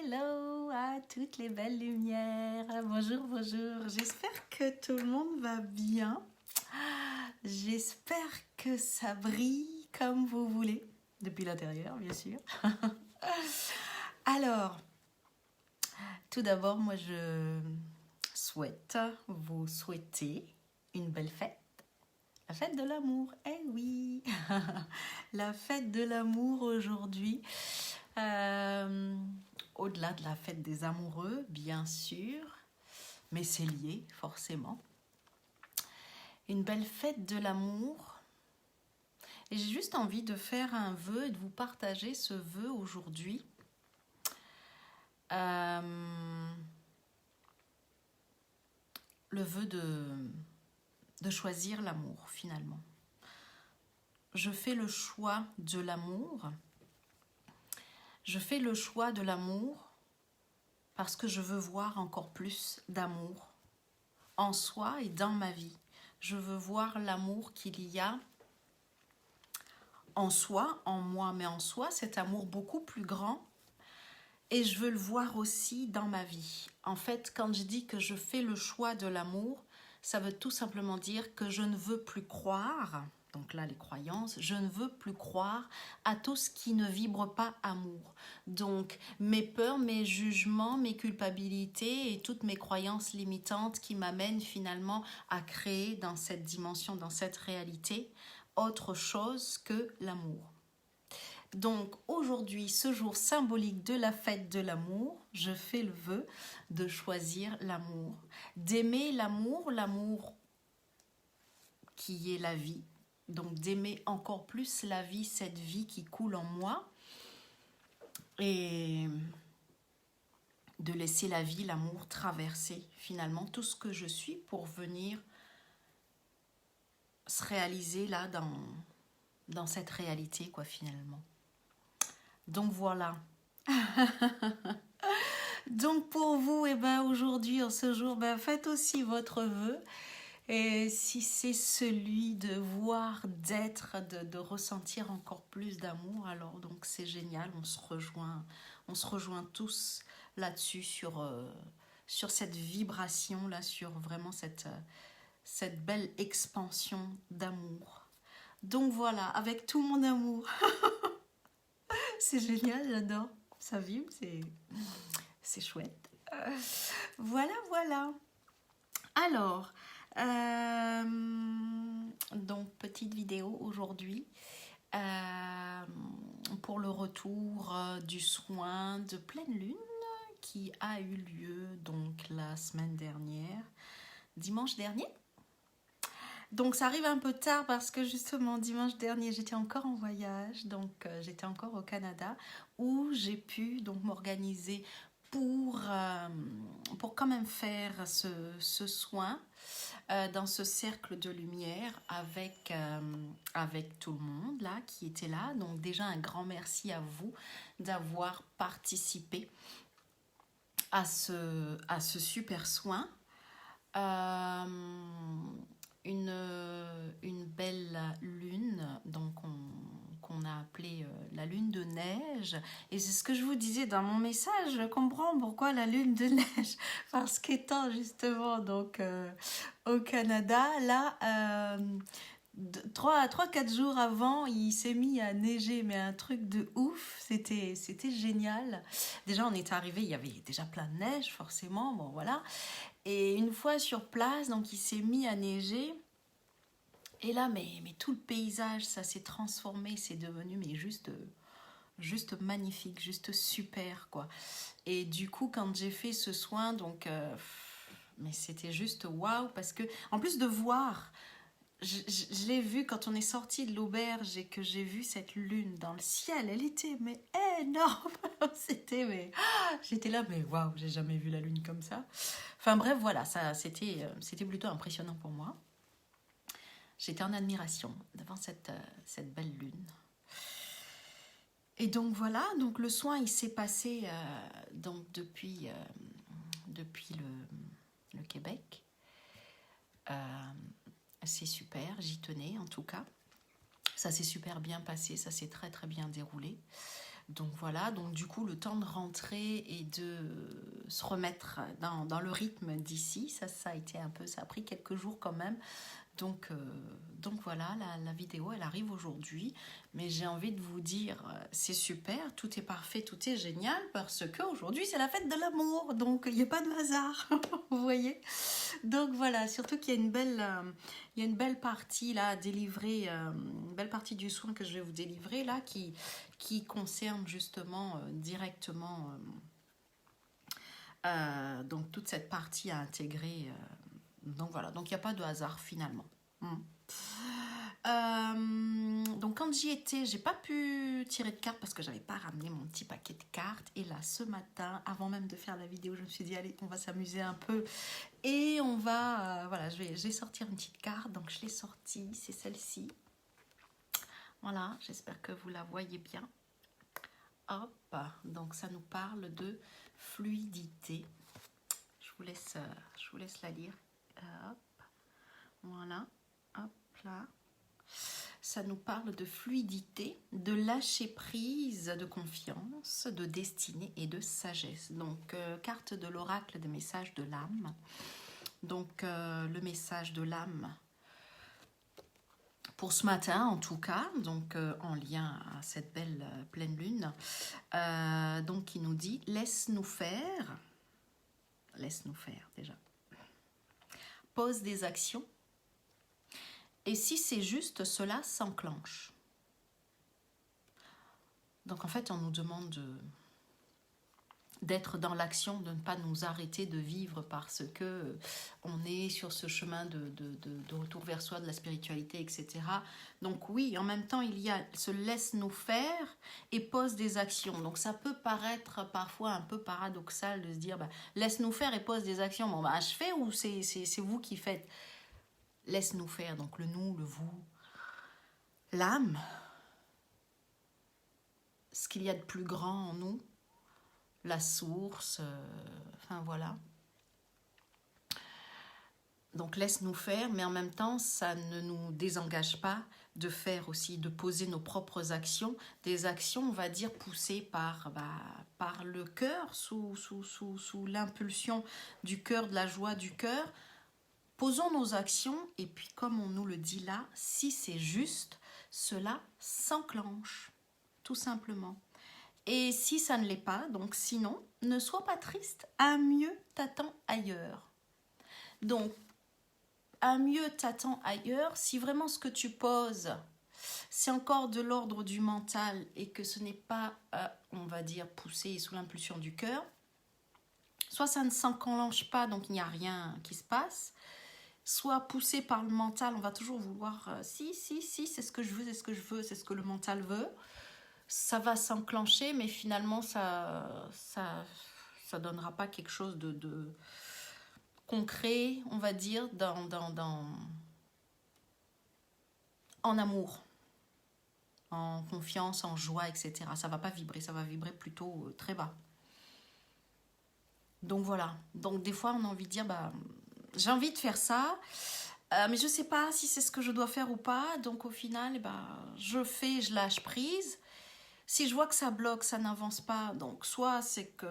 Hello à toutes les belles lumières. Bonjour, bonjour. J'espère que tout le monde va bien. J'espère que ça brille comme vous voulez. Depuis l'intérieur, bien sûr. Alors, tout d'abord, moi je souhaite vous souhaiter une belle fête. La fête de l'amour, eh oui. La fête de l'amour aujourd'hui. Au-delà de la fête des amoureux, bien sûr, mais c'est lié forcément. Une belle fête de l'amour. Et j'ai juste envie de faire un vœu et de vous partager ce vœu aujourd'hui. Le vœu de choisir l'amour finalement. Je fais le choix de l'amour. Je fais le choix de l'amour parce que je veux voir encore plus d'amour en soi et dans ma vie. Je veux voir l'amour qu'il y a en soi, en moi, mais en soi, cet amour beaucoup plus grand. Et je veux le voir aussi dans ma vie. En fait, quand je dis que je fais le choix de l'amour, ça veut tout simplement dire que je ne veux plus croire, donc là les croyances, je ne veux plus croire à tout ce qui ne vibre pas amour. Donc mes peurs, mes jugements, mes culpabilités et toutes mes croyances limitantes qui m'amènent finalement à créer dans cette dimension, dans cette réalité, autre chose que l'amour. Donc aujourd'hui, ce jour symbolique de la fête de l'amour, je fais le vœu de choisir l'amour, d'aimer l'amour qui est la vie, donc d'aimer encore plus la vie, cette vie qui coule en moi, et de laisser la vie, l'amour traverser finalement tout ce que je suis pour venir se réaliser là dans cette réalité quoi finalement. Donc voilà. Donc pour vous, aujourd'hui, en ce jour, faites aussi votre vœu. Et si c'est celui de voir, d'être, de ressentir encore plus d'amour, alors donc c'est génial, on se rejoint tous là-dessus sur cette vibration, là, sur vraiment cette belle expansion d'amour. Donc voilà, avec tout mon amour. C'est génial, j'adore. Ça vibre, c'est chouette. Voilà. Alors, donc petite vidéo aujourd'hui pour le retour du soin de pleine lune qui a eu lieu donc la semaine dernière, dimanche dernier. Donc ça arrive un peu tard parce que justement dimanche dernier j'étais encore en voyage, donc j'étais encore au Canada où j'ai pu donc m'organiser pour quand même faire ce soin dans ce cercle de lumière avec tout le monde là qui était là. Donc déjà un grand merci à vous d'avoir participé à ce super soin. Une belle lune donc qu'on a appelée la lune de neige, et c'est ce que je vous disais dans mon message, je comprends pourquoi la lune de neige, parce qu'étant justement donc au Canada là 3-4 jours avant il s'est mis à neiger, mais un truc de ouf, c'était génial. Déjà on est arrivé, il y avait déjà plein de neige forcément, bon voilà. Et une fois sur place, donc il s'est mis à neiger. Et là, mais tout le paysage, ça s'est transformé, c'est devenu mais juste magnifique, juste super, quoi. Et du coup, quand j'ai fait ce soin, donc, mais c'était juste waouh, parce que, en plus de voir, je l'ai vu quand on est sorti de l'auberge et que j'ai vu cette lune dans le ciel, elle était mais énorme. J'étais là, mais waouh, j'ai jamais vu la lune comme ça. Enfin bref, voilà, ça c'était plutôt impressionnant pour moi. J'étais en admiration devant cette belle lune. Et donc voilà, donc le soin il s'est passé donc depuis le Québec. C'est super, j'y tenais en tout cas. Ça s'est super bien passé, ça s'est très très bien déroulé. Donc voilà, donc du coup le temps de rentrer et de se remettre dans le rythme d'ici, ça a été un peu, ça a pris quelques jours quand même. Donc voilà, la vidéo elle arrive aujourd'hui, mais j'ai envie de vous dire, c'est super, tout est parfait, tout est génial, parce qu'aujourd'hui c'est la fête de l'amour, donc il n'y a pas de hasard, vous voyez. Donc voilà, surtout qu'il y a il y a une belle partie là à délivrer, une belle partie du soin que je vais vous délivrer là, qui concerne justement directement donc toute cette partie à intégrer. Donc voilà, donc il n'y a pas de hasard finalement. Donc quand j'y étais, j'ai pas pu tirer de cartes parce que j'avais pas ramené mon petit paquet de cartes. Et là, ce matin, avant même de faire la vidéo, je me suis dit allez, on va s'amuser un peu et on va, voilà, je vais sortir une petite carte. Donc je l'ai sortie, c'est celle-ci. Voilà, j'espère que vous la voyez bien. Hop, donc ça nous parle de fluidité. Je vous laisse la lire. Hop, voilà, hop là. Ça nous parle de fluidité, de lâcher prise, de confiance, de destinée et de sagesse. Donc, carte de l'oracle des messages de l'âme. Donc, le message de l'âme pour ce matin, en tout cas, donc en lien à cette belle pleine lune. Donc, il nous dit, laisse-nous faire déjà. Pose des actions. Et si c'est juste, cela s'enclenche. Donc en fait, on nous demande d'être dans l'action, de ne pas nous arrêter de vivre parce que on est sur ce chemin de retour vers soi, de la spiritualité, etc. Donc oui, en même temps, il y a ce laisse-nous faire et pose des actions. Donc ça peut paraître parfois un peu paradoxal de se dire, bah, laisse-nous faire et pose des actions. Bon, bah, je fais ou c'est vous qui faites? Laisse-nous faire, donc le nous, le vous, l'âme, ce qu'il y a de plus grand en nous, la source, enfin voilà. Donc laisse-nous faire, mais en même temps, ça ne nous désengage pas de faire aussi, de poser nos propres actions, des actions, on va dire, poussées par le cœur, sous l'impulsion du cœur, de la joie du cœur. Posons nos actions et puis comme on nous le dit là, si c'est juste, cela s'enclenche, tout simplement. Et si ça ne l'est pas, donc sinon, ne sois pas triste, un mieux t'attend ailleurs. Donc, un mieux t'attend ailleurs, si vraiment ce que tu poses, c'est encore de l'ordre du mental et que ce n'est pas, on va dire, poussé sous l'impulsion du cœur, soit ça ne s'enclenche pas, donc il n'y a rien qui se passe, soit poussé par le mental, on va toujours vouloir si, c'est ce que je veux, c'est ce que je veux, c'est ce que le mental veut. Ça va s'enclencher, mais finalement, ça donnera pas quelque chose de concret, on va dire, en amour, en confiance, en joie, etc. Ça va pas vibrer, ça va vibrer plutôt très bas. Donc voilà. Donc des fois, on a envie de dire, bah, j'ai envie de faire ça, mais je sais pas si c'est ce que je dois faire ou pas. Donc au final, je fais, je lâche prise. Si je vois que ça bloque, ça n'avance pas, donc soit c'est que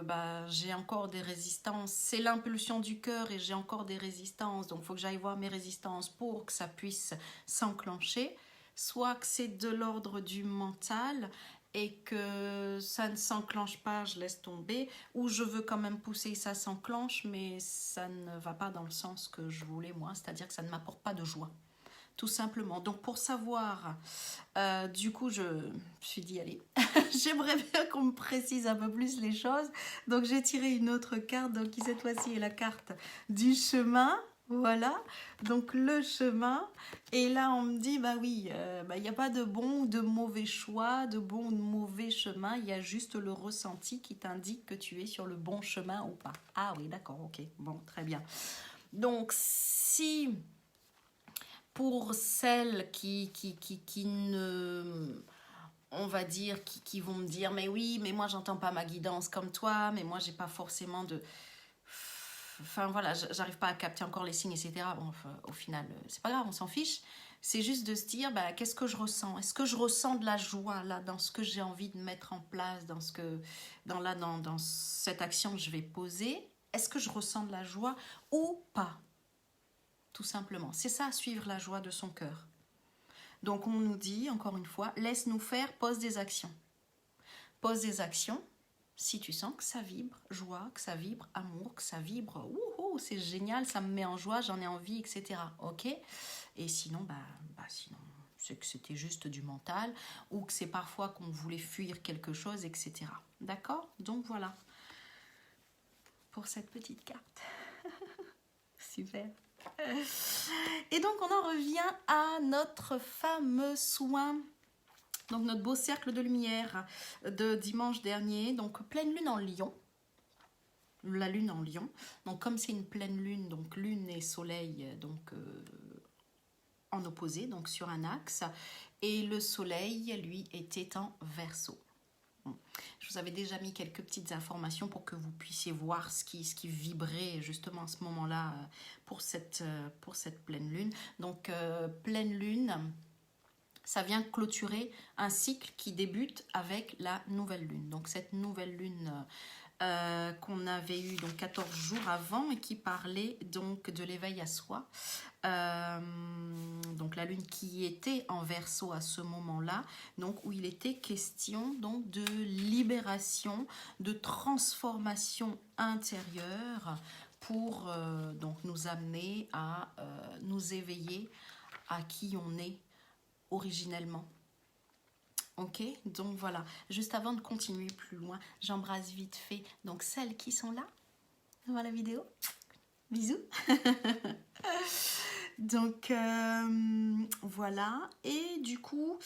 j'ai encore des résistances, c'est l'impulsion du cœur et j'ai encore des résistances, donc il faut que j'aille voir mes résistances pour que ça puisse s'enclencher, soit que c'est de l'ordre du mental et que ça ne s'enclenche pas, je laisse tomber, ou je veux quand même pousser, ça s'enclenche, mais ça ne va pas dans le sens que je voulais moi, c'est-à-dire que ça ne m'apporte pas de joie. Tout simplement. Donc pour savoir, du coup, je me suis dit, allez, j'aimerais bien qu'on me précise un peu plus les choses. Donc j'ai tiré une autre carte, donc qui cette fois-ci est la carte du chemin. Voilà, donc le chemin. Et là, on me dit, bah oui, il n'y a pas de bon ou de mauvais choix, de bon ou de mauvais chemin. Il y a juste le ressenti qui t'indique que tu es sur le bon chemin ou pas. Ah oui, d'accord, ok, bon, très bien. Donc si... Pour celles qui ne, on va dire, qui vont me dire, mais oui, mais moi j'entends pas ma guidance comme toi, mais moi j'ai pas forcément de... Enfin voilà, j'arrive pas à capter encore les signes, etc. Bon, enfin, au final, c'est pas grave, on s'en fiche. C'est juste de se dire, bah, qu'est-ce que je ressens? Est-ce que je ressens de la joie là dans ce que j'ai envie de mettre en place, dans cette action que je vais poser? Est-ce que je ressens de la joie ou pas? Tout simplement. C'est ça, suivre la joie de son cœur. Donc on nous dit, encore une fois, laisse-nous faire, pose des actions. Pose des actions si tu sens que ça vibre joie, que ça vibre amour, que ça vibre wouhou, c'est génial, ça me met en joie, j'en ai envie, etc. Ok? Et sinon, sinon, c'est que c'était juste du mental ou que c'est parfois qu'on voulait fuir quelque chose, etc. D'accord? Donc voilà pour cette petite carte. Super. Et donc on en revient à notre fameux soin. Donc notre beau cercle de lumière de dimanche dernier, donc pleine lune en Lion, la lune en Lion. Donc comme c'est une pleine lune, donc lune et soleil donc en opposé, donc sur un axe, et le soleil lui était en Verseau. Bon. Je vous avais déjà mis quelques petites informations pour que vous puissiez voir ce qui vibrait justement à ce moment-là pour cette pleine lune. Donc pleine lune, ça vient clôturer un cycle qui débute avec la nouvelle lune. Donc cette nouvelle lune qu'on avait eu donc 14 jours avant et qui parlait donc de l'éveil à soi. Donc la lune qui était en Verseau à ce moment-là, donc où il était question donc de libération, de transformation intérieure pour donc nous amener à nous éveiller à qui on est originellement. Ok, donc voilà, juste avant de continuer plus loin, j'embrasse vite fait donc celles qui sont là dans la vidéo. Bisous. Donc voilà, et du coup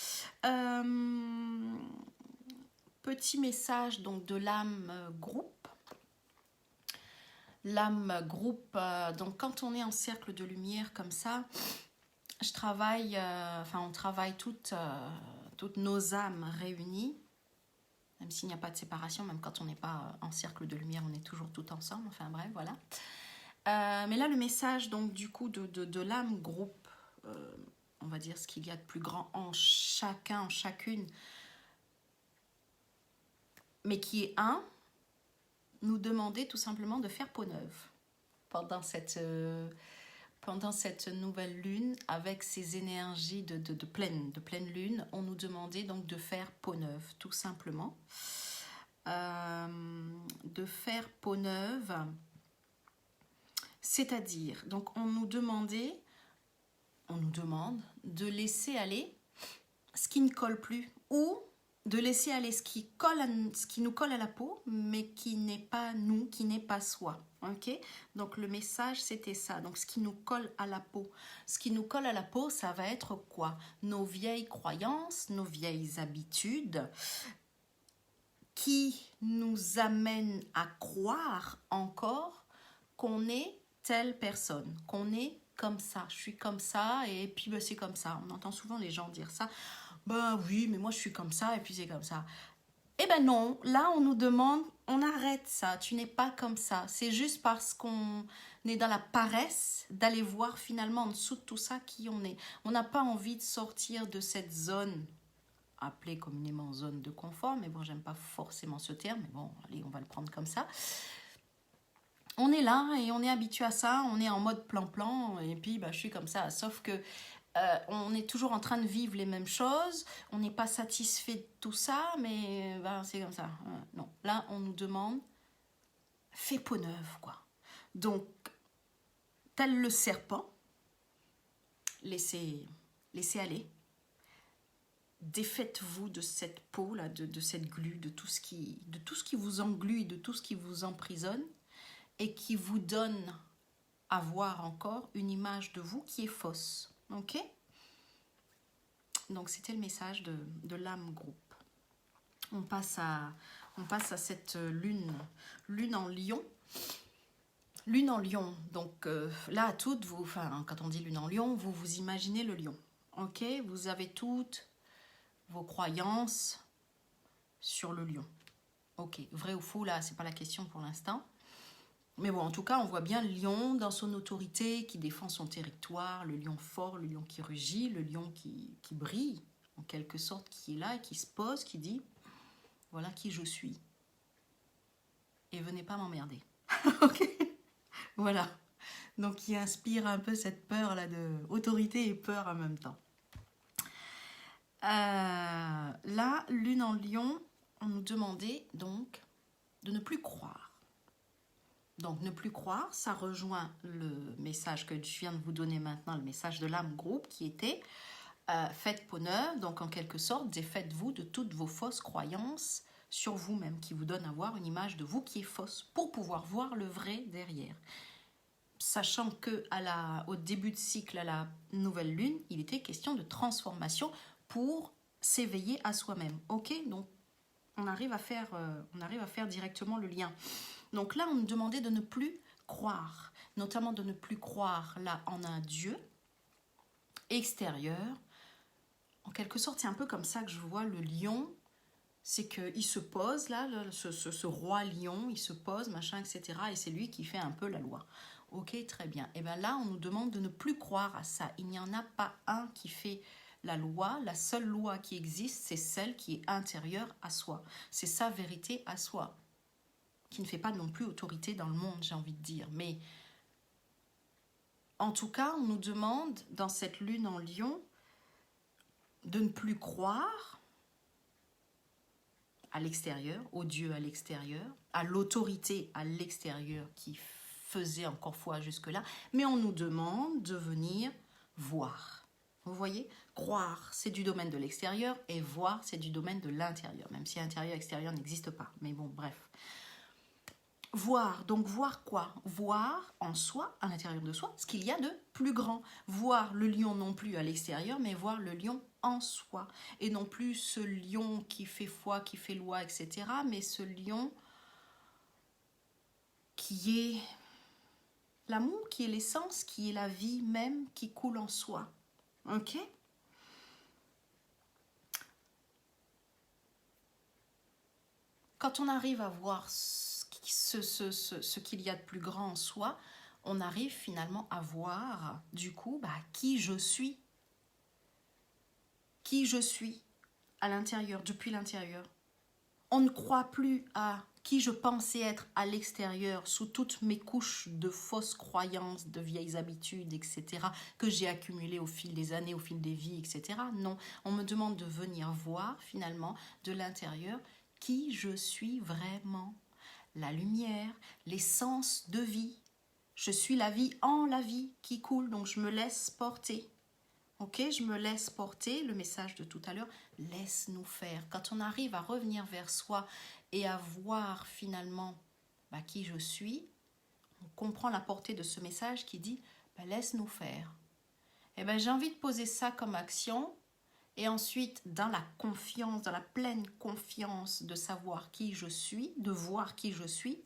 petit message donc de l'âme groupe. L'âme groupe, donc quand on est en cercle de lumière comme ça, je travaille, on travaille toutes nos âmes réunies, même s'il n'y a pas de séparation, même quand on n'est pas en cercle de lumière, on est toujours tout ensemble, enfin bref, voilà. Mais là, le message donc du coup de l'âme groupe, on va dire ce qu'il y a de plus grand en chacun, en chacune, mais qui est un, nous demander tout simplement de faire peau neuve pendant cette nouvelle lune, avec ces énergies de pleine lune, on nous demandait donc de faire peau neuve, tout simplement. De faire peau neuve, c'est-à-dire, donc on nous demande de laisser aller ce qui ne colle plus, ou de laisser aller ce qui nous colle à la peau, mais qui n'est pas nous, qui n'est pas soi. Ok, donc le message c'était ça. Donc ce qui nous colle à la peau, ça va être quoi? Nos vieilles croyances, nos vieilles habitudes, qui nous amènent à croire encore qu'on est telle personne, qu'on est comme ça. Je suis comme ça et puis c'est comme ça. On entend souvent les gens dire ça. Ben oui, mais moi je suis comme ça et puis c'est comme ça. Eh ben non, là on nous demande, on arrête ça, tu n'es pas comme ça. C'est juste parce qu'on est dans la paresse d'aller voir finalement en dessous de tout ça qui on est. On n'a pas envie de sortir de cette zone, appelée communément zone de confort, mais bon, j'aime pas forcément ce terme, mais bon, allez, on va le prendre comme ça. On est là et on est habitué à ça, on est en mode plan-plan, et puis je suis comme ça, sauf que on est toujours en train de vivre les mêmes choses, on n'est pas satisfait de tout ça, mais c'est comme ça. Non, là on nous demande, fais peau neuve, quoi. Donc, tel le serpent, laissez aller, défaites-vous de cette peau là, de cette glu, de tout ce qui vous englue, de tout ce qui vous emprisonne et qui vous donne à voir encore une image de vous qui est fausse. Ok ? Donc c'était le message de l'âme groupe. On passe à cette lune en Lion. Lune en Lion, donc là toutes vous, quand on dit lune en Lion, vous imaginez le lion. Ok, vous avez toutes vos croyances sur le lion. Ok, vrai ou faux là, c'est pas la question pour l'instant. Mais bon, en tout cas, on voit bien le lion dans son autorité, qui défend son territoire, le lion fort, le lion qui rugit, le lion qui brille, en quelque sorte, qui est là et qui se pose, qui dit, voilà qui je suis. Et venez pas m'emmerder. Ok. Voilà. Donc, qui inspire un peu cette peur-là de autorité et peur en même temps. Là, lune en lion, on nous demandait donc de ne plus croire. Donc, ne plus croire, ça rejoint le message que je viens de vous donner maintenant, le message de l'âme groupe qui était faites peau neuve, donc en quelque sorte, défaites-vous de toutes vos fausses croyances sur vous-même qui vous donnent à voir une image de vous qui est fausse pour pouvoir voir le vrai derrière. Sachant qu'au début de cycle, à la nouvelle lune, il était question de transformation pour s'éveiller à soi-même. Ok, donc on arrive à faire directement le lien. Donc là, on nous demandait de ne plus croire, notamment de ne plus croire là en un Dieu extérieur. En quelque sorte, c'est un peu comme ça que je vois le lion, c'est qu'il se pose là, ce roi lion, il se pose, machin, etc. Et c'est lui qui fait un peu la loi. Ok, très bien. Et bien là, on nous demande de ne plus croire à ça. Il n'y en a pas un qui fait la loi. La seule loi qui existe, c'est celle qui est intérieure à soi. C'est sa vérité à soi, qui ne fait pas non plus autorité dans le monde, j'ai envie de dire. Mais en tout cas, on nous demande, dans cette lune en lion, de ne plus croire à l'extérieur, au Dieu à l'extérieur, à l'autorité à l'extérieur qui faisait encore foi jusque-là, mais on nous demande de venir voir. Vous voyez, croire, c'est du domaine de l'extérieur et voir, c'est du domaine de l'intérieur, même si intérieur et extérieur n'existent pas. Mais bon, bref. Voir, donc voir quoi? Voir en soi, à l'intérieur de soi, ce qu'il y a de plus grand. Voir le lion non plus à l'extérieur, mais voir le lion en soi. Et non plus ce lion qui fait foi, qui fait loi, etc. Mais ce lion qui est l'amour, qui est l'essence, qui est la vie même, qui coule en soi. Ok? Quand on arrive à voir ce qu'il y a de plus grand en soi, on arrive finalement à voir, du coup, qui je suis. Qui je suis à l'intérieur, depuis l'intérieur. On ne croit plus à qui je pensais être à l'extérieur, sous toutes mes couches de fausses croyances, de vieilles habitudes, etc., que j'ai accumulées au fil des années, au fil des vies, etc. Non, on me demande de venir voir, finalement, de l'intérieur, qui je suis vraiment. La lumière, l'essence de vie. Je suis la vie en la vie qui coule, donc je me laisse porter. Ok, je me laisse porter, le message de tout à l'heure, laisse-nous faire. Quand on arrive à revenir vers soi et à voir finalement qui je suis, on comprend la portée de ce message qui dit laisse-nous faire. Et j'ai envie de poser ça comme action et ensuite dans la confiance, dans la pleine confiance de savoir qui je suis, de voir qui je suis,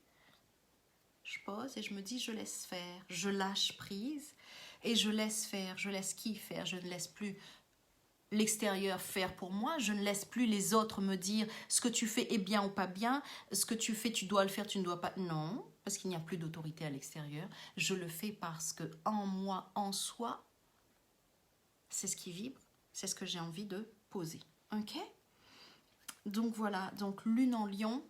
je pose et je me dis je laisse faire, je lâche prise. Et je laisse faire, je laisse qui faire, je ne laisse plus l'extérieur faire pour moi, je ne laisse plus les autres me dire ce que tu fais est bien ou pas bien, ce que tu fais tu dois le faire, tu ne dois pas. Non, parce qu'il n'y a plus d'autorité à l'extérieur. Je le fais parce que en moi, en soi, c'est ce qui vibre, c'est ce que j'ai envie de poser. Ok? Donc voilà, donc lune en lion.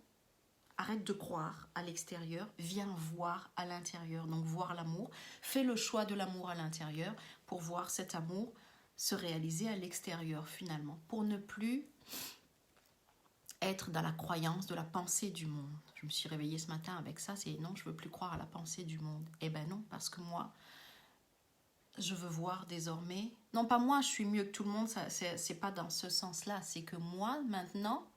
Arrête de croire à l'extérieur, viens voir à l'intérieur, donc voir l'amour. Fais le choix de l'amour à l'intérieur pour voir cet amour se réaliser à l'extérieur finalement, pour ne plus être dans la croyance de la pensée du monde. Je me suis réveillée ce matin avec ça, c'est non, je veux plus croire à la pensée du monde. Eh ben non, parce que moi, je veux voir désormais, non pas moi, je suis mieux que tout le monde, c'est pas dans ce sens-là, c'est que moi maintenant,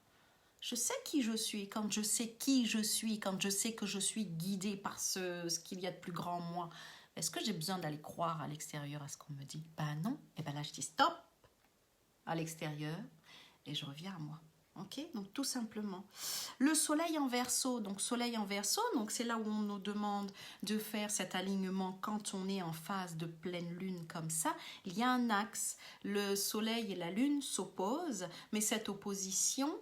je sais qui je suis. Quand je sais qui je suis, quand je sais que je suis guidée par ce qu'il y a de plus grand en moi, est-ce que j'ai besoin d'aller croire à l'extérieur à ce qu'on me dit? Non. Et là, je dis stop à l'extérieur et je reviens à moi. Ok? Donc, tout simplement. Le soleil en Verseau. Donc, soleil en Verseau, donc c'est là où on nous demande de faire cet alignement quand on est en phase de pleine lune comme ça. Il y a un axe. Le soleil et la lune s'opposent, mais cette opposition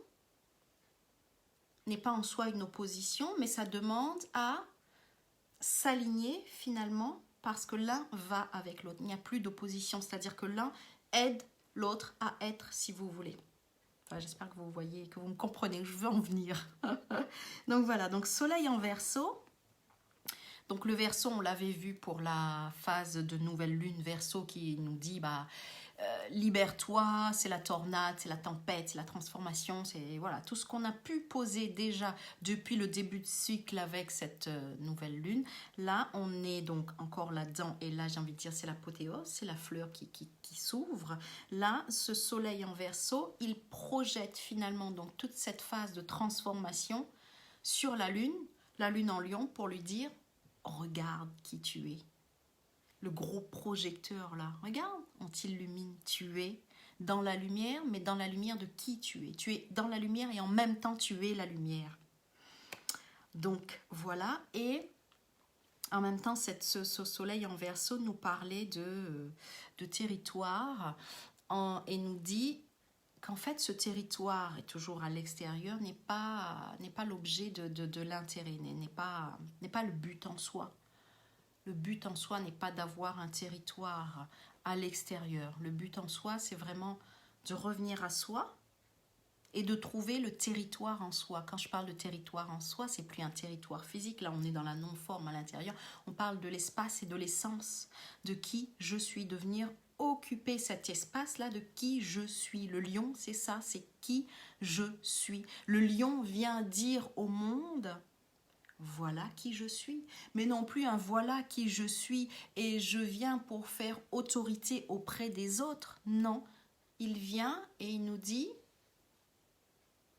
n'est pas en soi une opposition, mais ça demande à s'aligner finalement parce que l'un va avec l'autre. Il n'y a plus d'opposition, c'est-à-dire que l'un aide l'autre à être, si vous voulez. Enfin, j'espère que vous voyez, que vous me comprenez, que je veux en venir. Donc voilà, donc soleil en Verseau. Donc le Verseau, on l'avait vu pour la phase de nouvelle lune Verseau qui nous dit libère-toi, c'est la tornade, c'est la tempête, c'est la transformation, c'est voilà tout ce qu'on a pu poser déjà depuis le début de cycle avec cette nouvelle lune. Là, on est donc encore là-dedans et là, j'ai envie de dire, c'est l'apothéose, c'est la fleur qui s'ouvre. Là, ce soleil en Verseau, il projette finalement donc toute cette phase de transformation sur la lune en Lion pour lui dire regarde qui tu es. Le gros projecteur là, regarde, on t'illumine, tu es dans la lumière, mais dans la lumière de qui tu es. Tu es dans la lumière et en même temps tu es la lumière. Donc voilà, et en même temps ce soleil en Verseau nous parlait de territoire et nous dit qu'en fait ce territoire est toujours à l'extérieur, n'est pas l'objet de l'intérêt, n'est pas le but en soi. Le but en soi n'est pas d'avoir un territoire à l'extérieur. Le but en soi, c'est vraiment de revenir à soi et de trouver le territoire en soi. Quand je parle de territoire en soi, c'est plus un territoire physique. Là, on est dans la non-forme à l'intérieur. On parle de l'espace et de l'essence, de qui je suis, de venir occuper cet espace-là de qui je suis. Le lion, c'est ça, c'est qui je suis. Le lion vient dire au monde... Voilà qui je suis, mais non plus un voilà qui je suis et je viens pour faire autorité auprès des autres. Non, il vient et il nous dit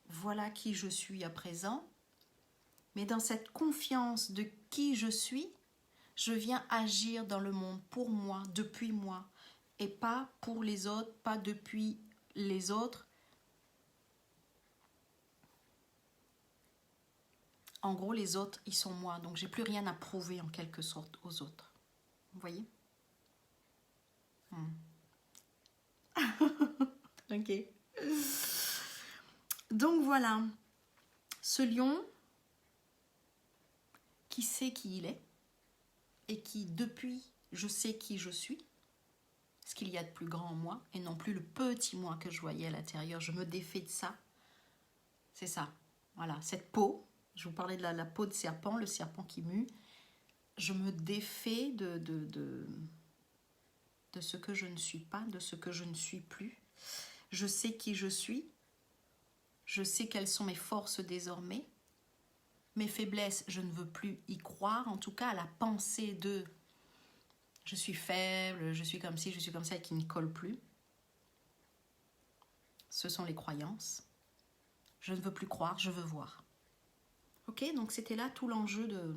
voilà qui je suis à présent, mais dans cette confiance de qui je viens agir dans le monde pour moi, depuis moi, et pas pour les autres, pas depuis les autres. En gros, les autres, ils sont moi. Donc, j'ai plus rien à prouver en quelque sorte aux autres. Vous voyez? Ok. Donc, voilà. Ce lion qui sait qui il est et qui, depuis, je sais qui je suis, ce qu'il y a de plus grand en moi et non plus le petit moi que je voyais à l'intérieur. Je me défais de ça. C'est ça. Voilà. Cette peau, je vous parlais de la peau de serpent, le serpent qui mue. Je me défais de ce que je ne suis pas, de ce que je ne suis plus. Je sais qui je suis. Je sais quelles sont mes forces désormais. Mes faiblesses, je ne veux plus y croire. En tout cas, à la pensée de je suis faible, je suis comme ci, je suis comme ça et qui ne colle plus. Ce sont les croyances. Je ne veux plus croire, je veux voir. Ok, donc c'était là tout l'enjeu de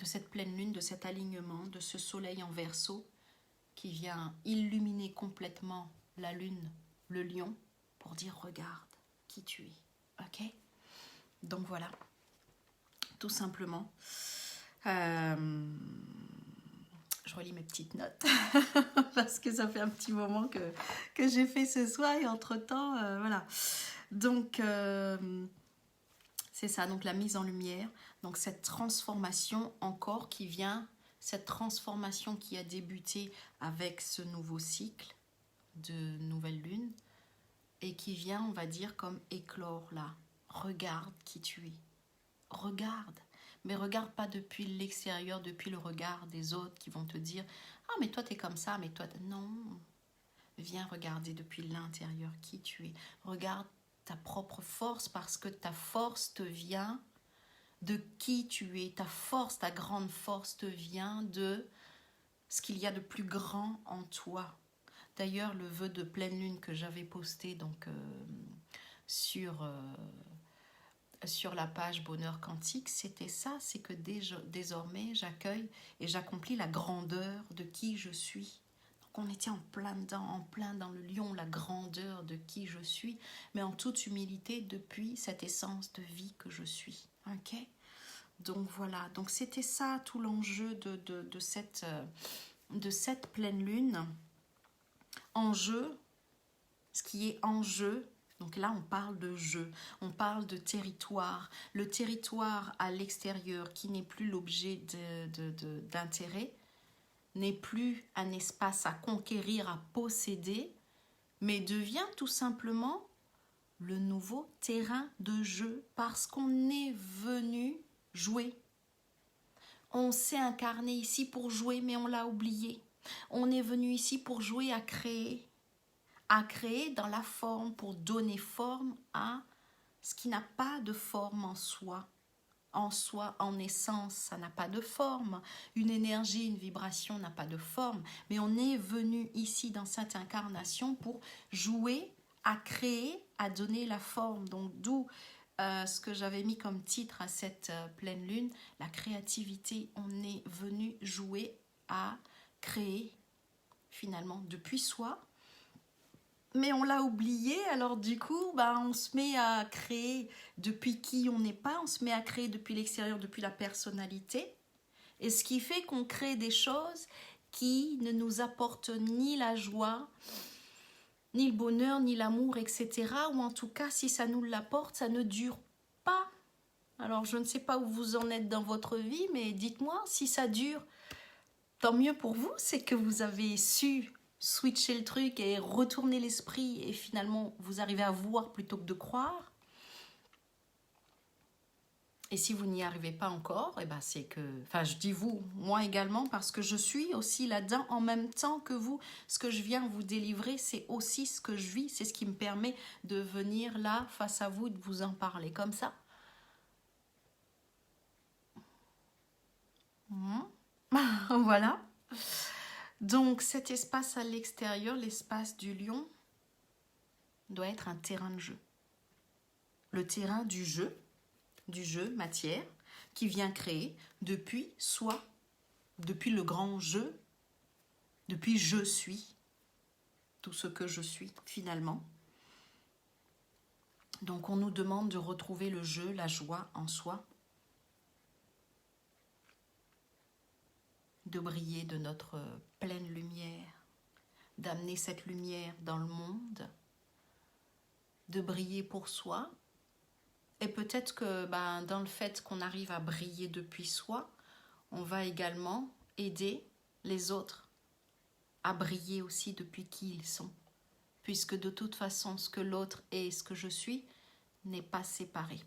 cette pleine lune, de cet alignement, de ce soleil en Verseau qui vient illuminer complètement la lune, le lion, pour dire regarde qui tu es. Ok? Donc voilà, tout simplement. Je relis mes petites notes parce que ça fait un petit moment que j'ai fait ce soir et entre-temps, voilà. Donc, c'est ça, donc la mise en lumière, donc cette transformation encore qui vient, cette transformation qui a débuté avec ce nouveau cycle de nouvelle lune et qui vient, on va dire, comme éclore là. Regarde qui tu es. Regarde. Mais regarde pas depuis l'extérieur, depuis le regard des autres qui vont te dire « Ah, mais toi, t'es comme ça, mais toi... » Non. Viens regarder depuis l'intérieur qui tu es. Regarde ta propre force parce que ta force te vient de qui tu es. Ta force, ta grande force te vient de ce qu'il y a de plus grand en toi. D'ailleurs, le vœu de pleine lune que j'avais posté donc, sur la page Bonheur Quantique, c'était ça, c'est que désormais j'accueille et j'accomplis la grandeur de qui je suis. Donc on était en plein dedans, en plein dans le lion, la grandeur de qui je suis, mais en toute humilité depuis cette essence de vie que je suis. Ok ? Donc voilà, donc c'était ça tout l'enjeu de cette pleine lune. En jeu, ce qui est en jeu, Donc là, on parle de jeu, on parle de territoire. Le territoire à l'extérieur qui n'est plus l'objet d'intérêt, n'est plus un espace à conquérir, à posséder, mais devient tout simplement le nouveau terrain de jeu parce qu'on est venu jouer. On s'est incarné ici pour jouer, mais on l'a oublié. On est venu ici pour jouer à créer dans la forme, pour donner forme à ce qui n'a pas de forme en soi. En soi, en essence, ça n'a pas de forme. Une énergie, une vibration n'a pas de forme. Mais on est venu ici dans cette incarnation pour jouer, à créer, à donner la forme. Donc d'où ce que j'avais mis comme titre à cette pleine lune, la créativité. On est venu jouer à créer finalement depuis soi. Mais on l'a oublié, alors du coup, on se met à créer depuis qui on n'est pas, on se met à créer depuis l'extérieur, depuis la personnalité. Et ce qui fait qu'on crée des choses qui ne nous apportent ni la joie, ni le bonheur, ni l'amour, etc. Ou en tout cas, si ça nous l'apporte, ça ne dure pas. Alors je ne sais pas où vous en êtes dans votre vie, mais dites-moi, si ça dure, tant mieux pour vous, c'est que vous avez su switcher le truc et retourner l'esprit et finalement vous arrivez à voir plutôt que de croire. Et si vous n'y arrivez pas encore, c'est que, je dis vous, moi également, parce que je suis aussi là-dedans en même temps que vous. Ce que je viens vous délivrer, c'est aussi ce que je vis, c'est ce qui me permet de venir là face à vous, de vous en parler comme ça. Voilà. Donc cet espace à l'extérieur, l'espace du lion, doit être un terrain de jeu. Le terrain du jeu matière, qui vient créer depuis soi, depuis le grand jeu, depuis je suis, tout ce que je suis finalement. Donc on nous demande de retrouver le jeu, la joie en soi, de briller de notre pleine lumière, d'amener cette lumière dans le monde, de briller pour soi. Et peut-être que dans le fait qu'on arrive à briller depuis soi, on va également aider les autres à briller aussi depuis qui ils sont. Puisque de toute façon, ce que l'autre est et ce que je suis n'est pas séparé.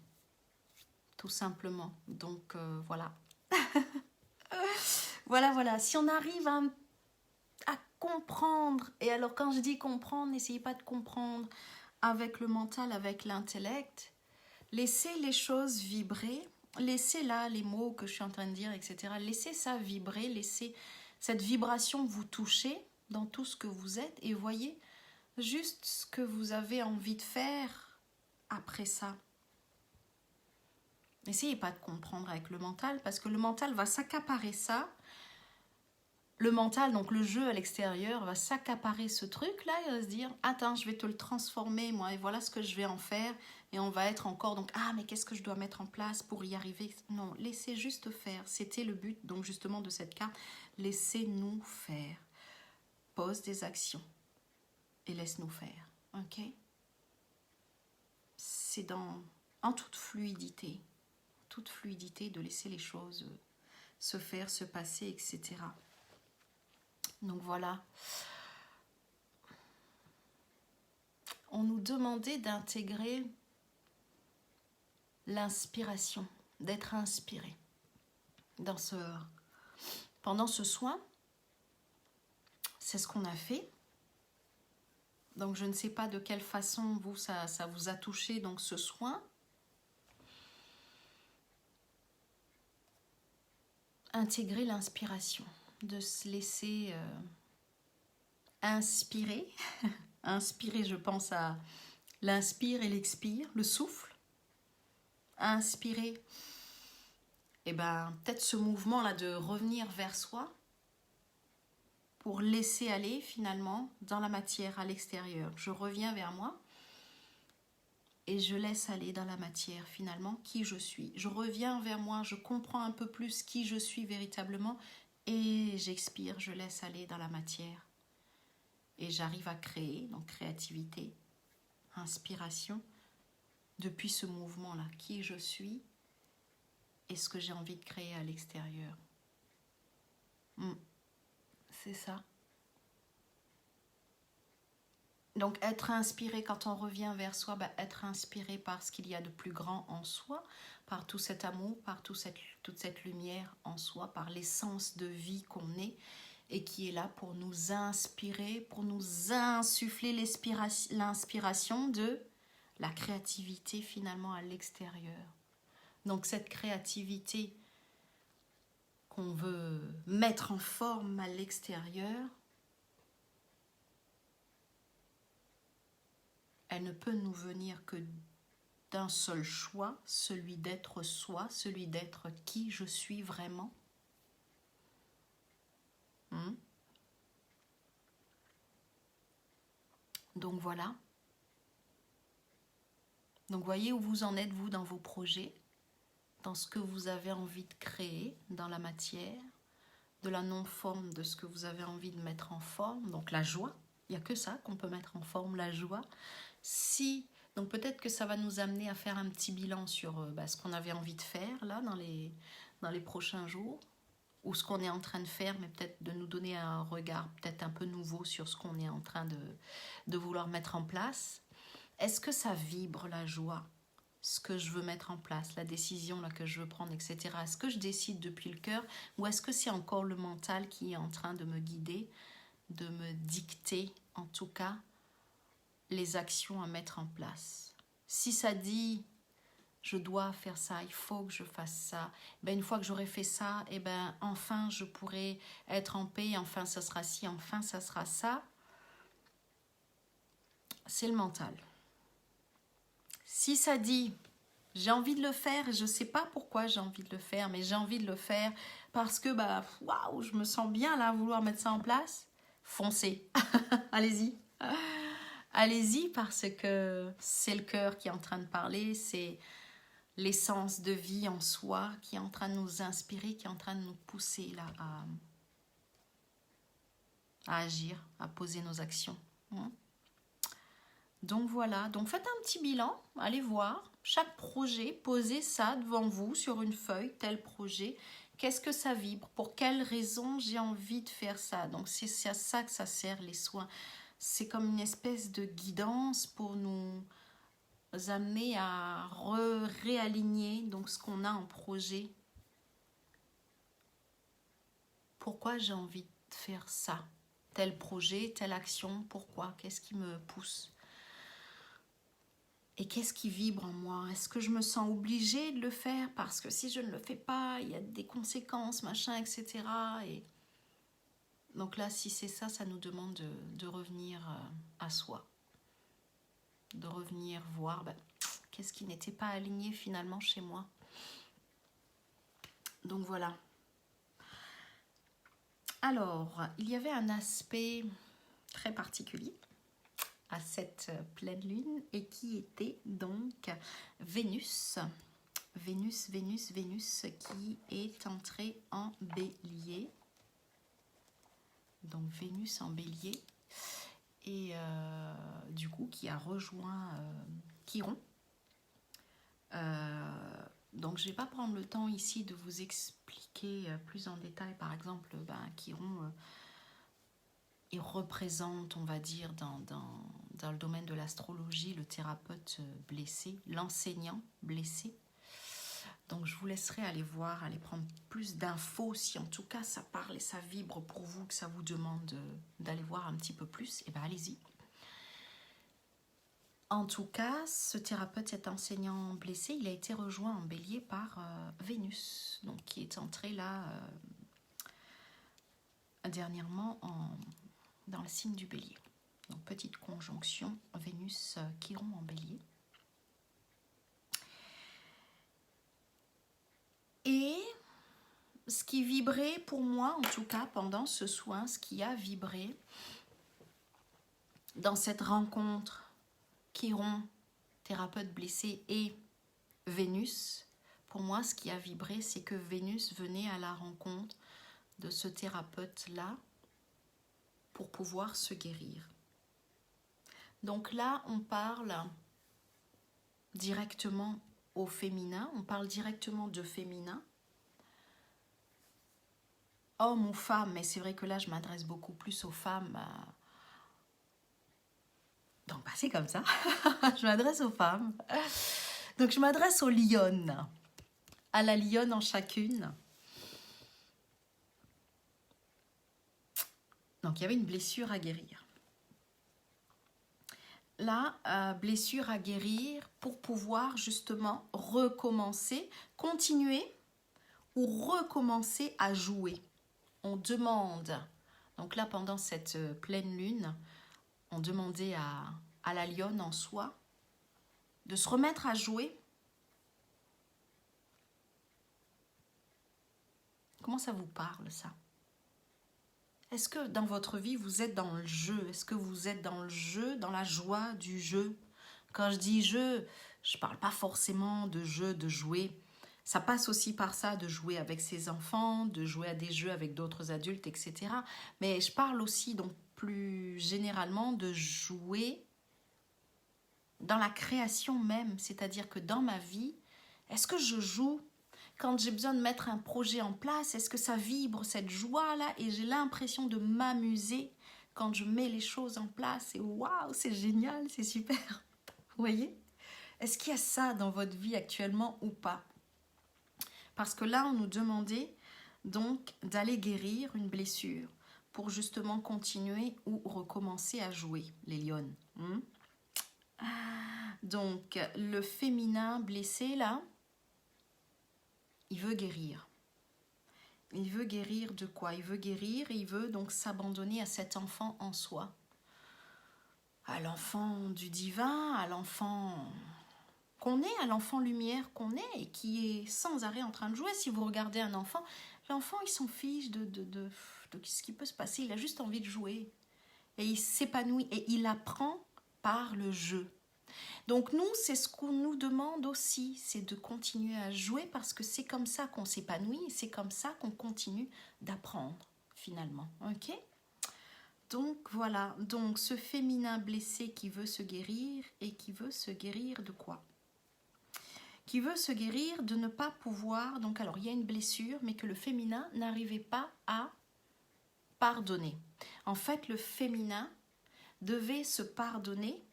Tout simplement. Donc voilà. Voilà. Si on arrive à comprendre, et alors quand je dis comprendre, n'essayez pas de comprendre avec le mental, avec l'intellect. Laissez les choses vibrer, laissez là les mots que je suis en train de dire, etc. Laissez ça vibrer, laissez cette vibration vous toucher dans tout ce que vous êtes et voyez juste ce que vous avez envie de faire après ça. N'essayez pas de comprendre avec le mental parce que le mental va s'accaparer ça. Le mental, donc le jeu à l'extérieur, va s'accaparer ce truc-là et va se dire « Attends, je vais te le transformer, moi, et voilà ce que je vais en faire. » Et on va être encore donc « Ah, mais qu'est-ce que je dois mettre en place pour y arriver ?» Non, laissez juste faire. C'était le but, donc justement, de cette carte. Laissez-nous faire. Pose des actions et laisse-nous faire. Ok ? C'est en toute fluidité de laisser les choses se faire, se passer, etc. Donc voilà. On nous demandait d'intégrer l'inspiration, d'être inspiré pendant ce soin. C'est ce qu'on a fait. Donc je ne sais pas de quelle façon ça vous a touché donc ce soin. Intégrer l'inspiration, de se laisser inspirer. Inspirer, je pense à l'inspire et l'expire, le souffle. Inspirer, peut-être ce mouvement-là de revenir vers soi pour laisser aller finalement dans la matière à l'extérieur. Je reviens vers moi et je laisse aller dans la matière finalement qui je suis. Je reviens vers moi, je comprends un peu plus qui je suis véritablement et j'expire, je laisse aller dans la matière. Et j'arrive à créer, donc créativité. inspiration depuis ce mouvement-là. Qui je suis et ce que j'ai envie de créer à l'extérieur. C'est ça. Donc être inspiré, quand on revient vers soi, être inspiré par ce qu'il y a de plus grand en soi, par tout cet amour, par toute cette lumière en soi, par l'essence de vie qu'on est et qui est là pour nous inspirer, pour nous insuffler l'inspiration de la créativité finalement à l'extérieur. Donc cette créativité qu'on veut mettre en forme à l'extérieur, elle ne peut nous venir que d'un seul choix, celui d'être soi, celui d'être qui je suis vraiment. Donc voilà. Donc voyez où vous en êtes, vous, dans vos projets, dans ce que vous avez envie de créer, dans la matière, de la non-forme, de ce que vous avez envie de mettre en forme. Donc la joie, il n'y a que ça qu'on peut mettre en forme, la joie. Donc peut-être que ça va nous amener à faire un petit bilan sur ce qu'on avait envie de faire là dans les prochains jours, ou ce qu'on est en train de faire, mais peut-être de nous donner un regard peut-être un peu nouveau sur ce qu'on est en train de vouloir mettre en place. Est-ce que ça vibre la joie, ce que je veux mettre en place, la décision là, que je veux prendre, etc. Est-ce que je décide depuis le cœur ou est-ce que c'est encore le mental qui est en train de me guider, de me dicter en tout cas les actions à mettre en place? Si ça dit je dois faire ça, il faut que je fasse ça, une fois que j'aurai fait ça, enfin je pourrai être en paix, enfin ça sera ci, enfin ça sera ça, c'est le mental. Si ça dit j'ai envie de le faire, je ne sais pas pourquoi j'ai envie de le faire, mais j'ai envie de le faire parce que waouh, je me sens bien là à vouloir mettre ça en place, foncez. Allez-y. Allez-y parce que c'est le cœur qui est en train de parler, c'est l'essence de vie en soi qui est en train de nous inspirer, qui est en train de nous pousser là à agir, à poser nos actions. Donc voilà, donc faites un petit bilan, allez voir chaque projet, posez ça devant vous sur une feuille, tel projet, qu'est-ce que ça vibre, pour quelle raison j'ai envie de faire ça. Donc c'est à ça que ça sert les soins, c'est comme une espèce de guidance pour nous amener à réaligner donc ce qu'on a en projet. Pourquoi j'ai envie de faire ça, tel projet, telle action, pourquoi, qu'est-ce qui me pousse? Et qu'est-ce qui vibre en moi? Est-ce que je me sens obligée de le faire? Parce que si je ne le fais pas, il y a des conséquences, machin, etc. Et donc là, si c'est ça, ça nous demande de revenir à soi. De revenir voir qu'est-ce qui n'était pas aligné finalement chez moi. Donc voilà. Alors, il y avait un aspect très particulier à cette pleine lune et qui était donc Vénus qui est entrée en bélier. Donc Vénus en bélier et du coup qui a rejoint Chiron. Donc je ne vais pas prendre le temps ici de vous expliquer plus en détail par exemple Chiron il représente, on va dire, dans le domaine de l'astrologie, le thérapeute blessé, l'enseignant blessé. Donc je vous laisserai aller voir, aller prendre plus d'infos, si en tout cas ça parle et ça vibre pour vous, que ça vous demande d'aller voir un petit peu plus, et allez-y. En tout cas, ce thérapeute, cet enseignant blessé, il a été rejoint en bélier par Vénus, donc qui est entrée là dernièrement dans le signe du bélier. Donc petite conjonction Vénus-Chiron en bélier. Et ce qui vibrait pour moi, en tout cas pendant ce soin, ce qui a vibré dans cette rencontre Chiron, thérapeute blessé, et Vénus, pour moi ce qui a vibré, c'est que Vénus venait à la rencontre de ce thérapeute-là pour pouvoir se guérir. Donc là, on parle directement au féminin, on parle directement de féminin. Homme ou femme, mais c'est vrai que là, je m'adresse beaucoup plus aux femmes. Donc, bah, c'est comme ça. Je m'adresse aux femmes. Donc, je m'adresse aux lionnes. À la lionne en chacune. Donc, il y avait une blessure à guérir. Là, blessure à guérir pour pouvoir justement recommencer, continuer ou recommencer à jouer. On demande, donc là pendant cette pleine lune, on demandait à la lionne en soi de se remettre à jouer. Comment ça vous parle ça? Est-ce que dans votre vie, vous êtes dans le jeu? Est-ce que vous êtes dans le jeu, dans la joie du jeu? Quand je dis jeu, je ne parle pas forcément de jeu, de jouer. Ça passe aussi par ça, de jouer avec ses enfants, de jouer à des jeux avec d'autres adultes, etc. Mais je parle aussi, donc plus généralement, de jouer dans la création même. C'est-à-dire que dans ma vie, est-ce que je joue? Quand j'ai besoin de mettre un projet en place, est-ce que ça vibre, cette joie-là? Et j'ai l'impression de m'amuser quand je mets les choses en place. Et waouh, c'est génial, c'est super. Vous voyez? Est-ce qu'il y a ça dans votre vie actuellement ou pas? Parce que là, on nous demandait donc d'aller guérir une blessure pour justement continuer ou recommencer à jouer, les lionnes. Donc, le féminin blessé, là, il veut guérir. Il veut guérir de quoi? Il veut guérir et il veut donc s'abandonner à cet enfant en soi. À l'enfant du divin, à l'enfant qu'on est, à l'enfant lumière qu'on est et qui est sans arrêt en train de jouer. Si vous regardez un enfant, l'enfant il s'en fiche de ce qui peut se passer, il a juste envie de jouer. Et il s'épanouit et il apprend par le jeu. Donc nous, c'est ce qu'on nous demande aussi, c'est de continuer à jouer parce que c'est comme ça qu'on s'épanouit et c'est comme ça qu'on continue d'apprendre finalement. Ok ? Donc voilà, donc ce féminin blessé qui veut se guérir et qui veut se guérir de quoi? Qui veut se guérir de ne pas pouvoir, donc alors il y a une blessure, mais que le féminin n'arrivait pas à pardonner. En fait, le féminin devait se pardonner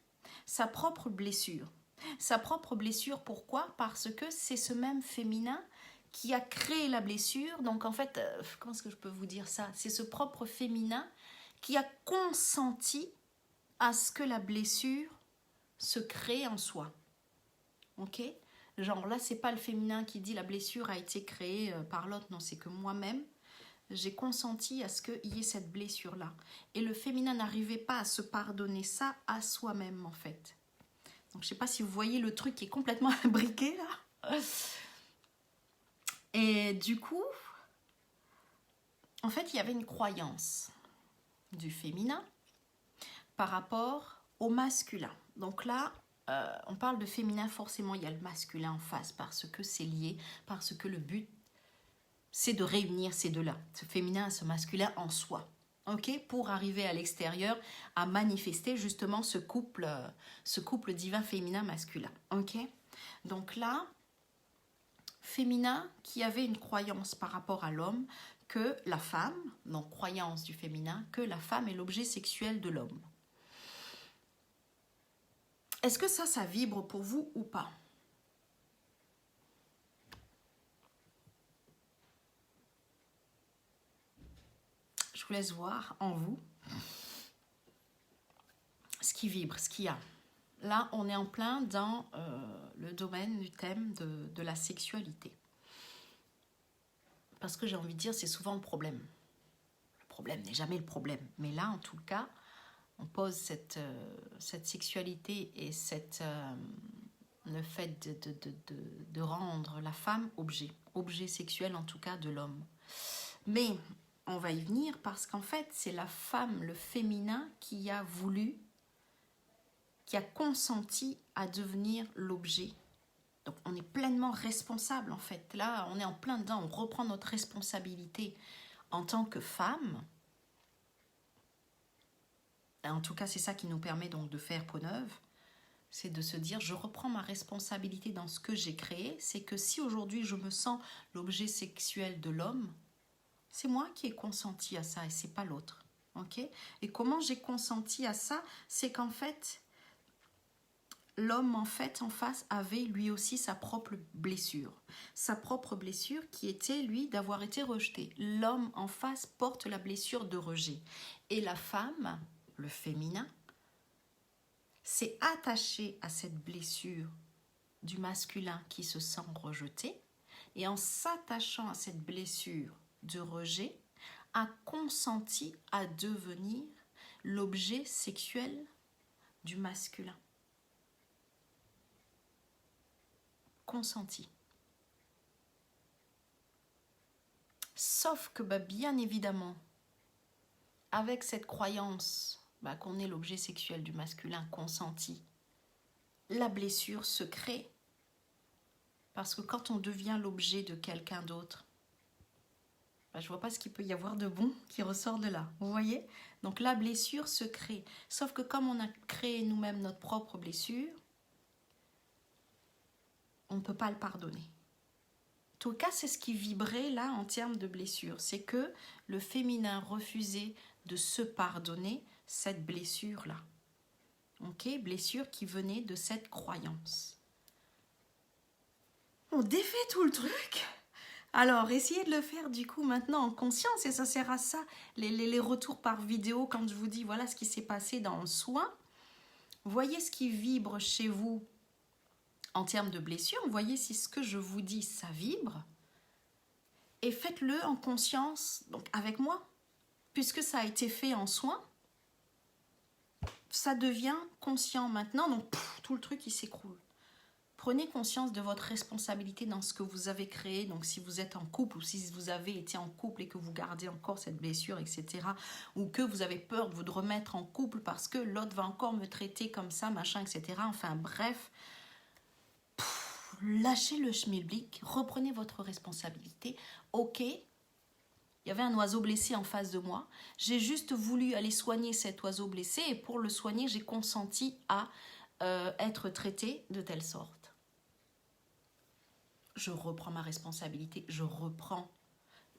sa propre blessure. Sa propre blessure, pourquoi? Parce que c'est ce même féminin qui a créé la blessure. Donc en fait, comment est-ce que je peux vous dire ça? C'est ce propre féminin qui a consenti à ce que la blessure se crée en soi. Ok? Genre là, c'est pas le féminin qui dit la blessure a été créée par l'autre, non, c'est que moi-même, j'ai consenti à ce qu'il y ait cette blessure-là. Et le féminin n'arrivait pas à se pardonner ça à soi-même, en fait. Donc, je ne sais pas si vous voyez le truc qui est complètement imbriqué, là. Et du coup, en fait, il y avait une croyance du féminin par rapport au masculin. Donc là, on parle de féminin, forcément, il y a le masculin en face parce que c'est lié, parce que le but, c'est de réunir ces deux-là, ce féminin et ce masculin en soi, ok, pour arriver à l'extérieur à manifester justement ce couple divin féminin-masculin, ok. Donc là, féminin qui avait une croyance par rapport à l'homme que la femme, donc croyance du féminin, que la femme est l'objet sexuel de l'homme. Est-ce que ça vibre pour vous ou pas? Je vous laisse voir en vous ce qui vibre, ce qu'il y a. Là, on est en plein dans le domaine du thème de la sexualité. Parce que j'ai envie de dire, c'est souvent le problème. Le problème n'est jamais le problème. Mais là, en tout cas, on pose cette sexualité et le fait de rendre la femme objet sexuel en tout cas de l'homme. Mais on va y venir parce qu'en fait, c'est la femme, le féminin qui a voulu, qui a consenti à devenir l'objet. Donc on est pleinement responsable en fait. Là, on est en plein dedans, on reprend notre responsabilité en tant que femme en tout cas c'est ça qui nous permet donc de faire peau neuve, c'est de se dire je reprends ma responsabilité dans ce que j'ai créé. C'est que si aujourd'hui je me sens l'objet sexuel de l'homme, c'est moi qui ai consenti à ça et c'est pas l'autre. Ok? Et comment j'ai consenti à ça? C'est qu'en fait, l'homme en fait en face avait lui aussi sa propre blessure. Sa propre blessure qui était lui d'avoir été rejeté. L'homme en face porte la blessure de rejet. Et la femme, le féminin, s'est attaché à cette blessure du masculin qui se sent rejeté et en s'attachant à cette blessure de rejet, a consenti à devenir l'objet sexuel du masculin. Consenti. Sauf que bien évidemment, avec cette croyance qu'on est l'objet sexuel du masculin consenti, la blessure se crée. Parce que quand on devient l'objet de quelqu'un d'autre, je ne vois pas ce qu'il peut y avoir de bon qui ressort de là. Vous voyez? Donc la blessure se crée. Sauf que comme on a créé nous-mêmes notre propre blessure, on ne peut pas le pardonner. En tout cas, c'est ce qui vibrait là en termes de blessure. C'est que le féminin refusait de se pardonner cette blessure-là. Ok? Blessure qui venait de cette croyance. On défait tout le truc. Alors, essayez de le faire du coup maintenant en conscience et ça sert à ça. Les retours par vidéo, quand je vous dis voilà ce qui s'est passé dans le soin, voyez ce qui vibre chez vous en termes de blessure, voyez si ce que je vous dis, ça vibre. Et faites-le en conscience, donc avec moi, puisque ça a été fait en soin, ça devient conscient maintenant, donc tout le truc il s'écroule. Prenez conscience de votre responsabilité dans ce que vous avez créé. Donc si vous êtes en couple ou si vous avez été en couple et que vous gardez encore cette blessure, etc. Ou que vous avez peur de vous remettre en couple parce que l'autre va encore me traiter comme ça, machin, etc. Enfin bref, lâchez le schmilblick, reprenez votre responsabilité. Ok, il y avait un oiseau blessé en face de moi. J'ai juste voulu aller soigner cet oiseau blessé et pour le soigner, j'ai consenti à être traité de telle sorte. Je reprends ma responsabilité, je reprends.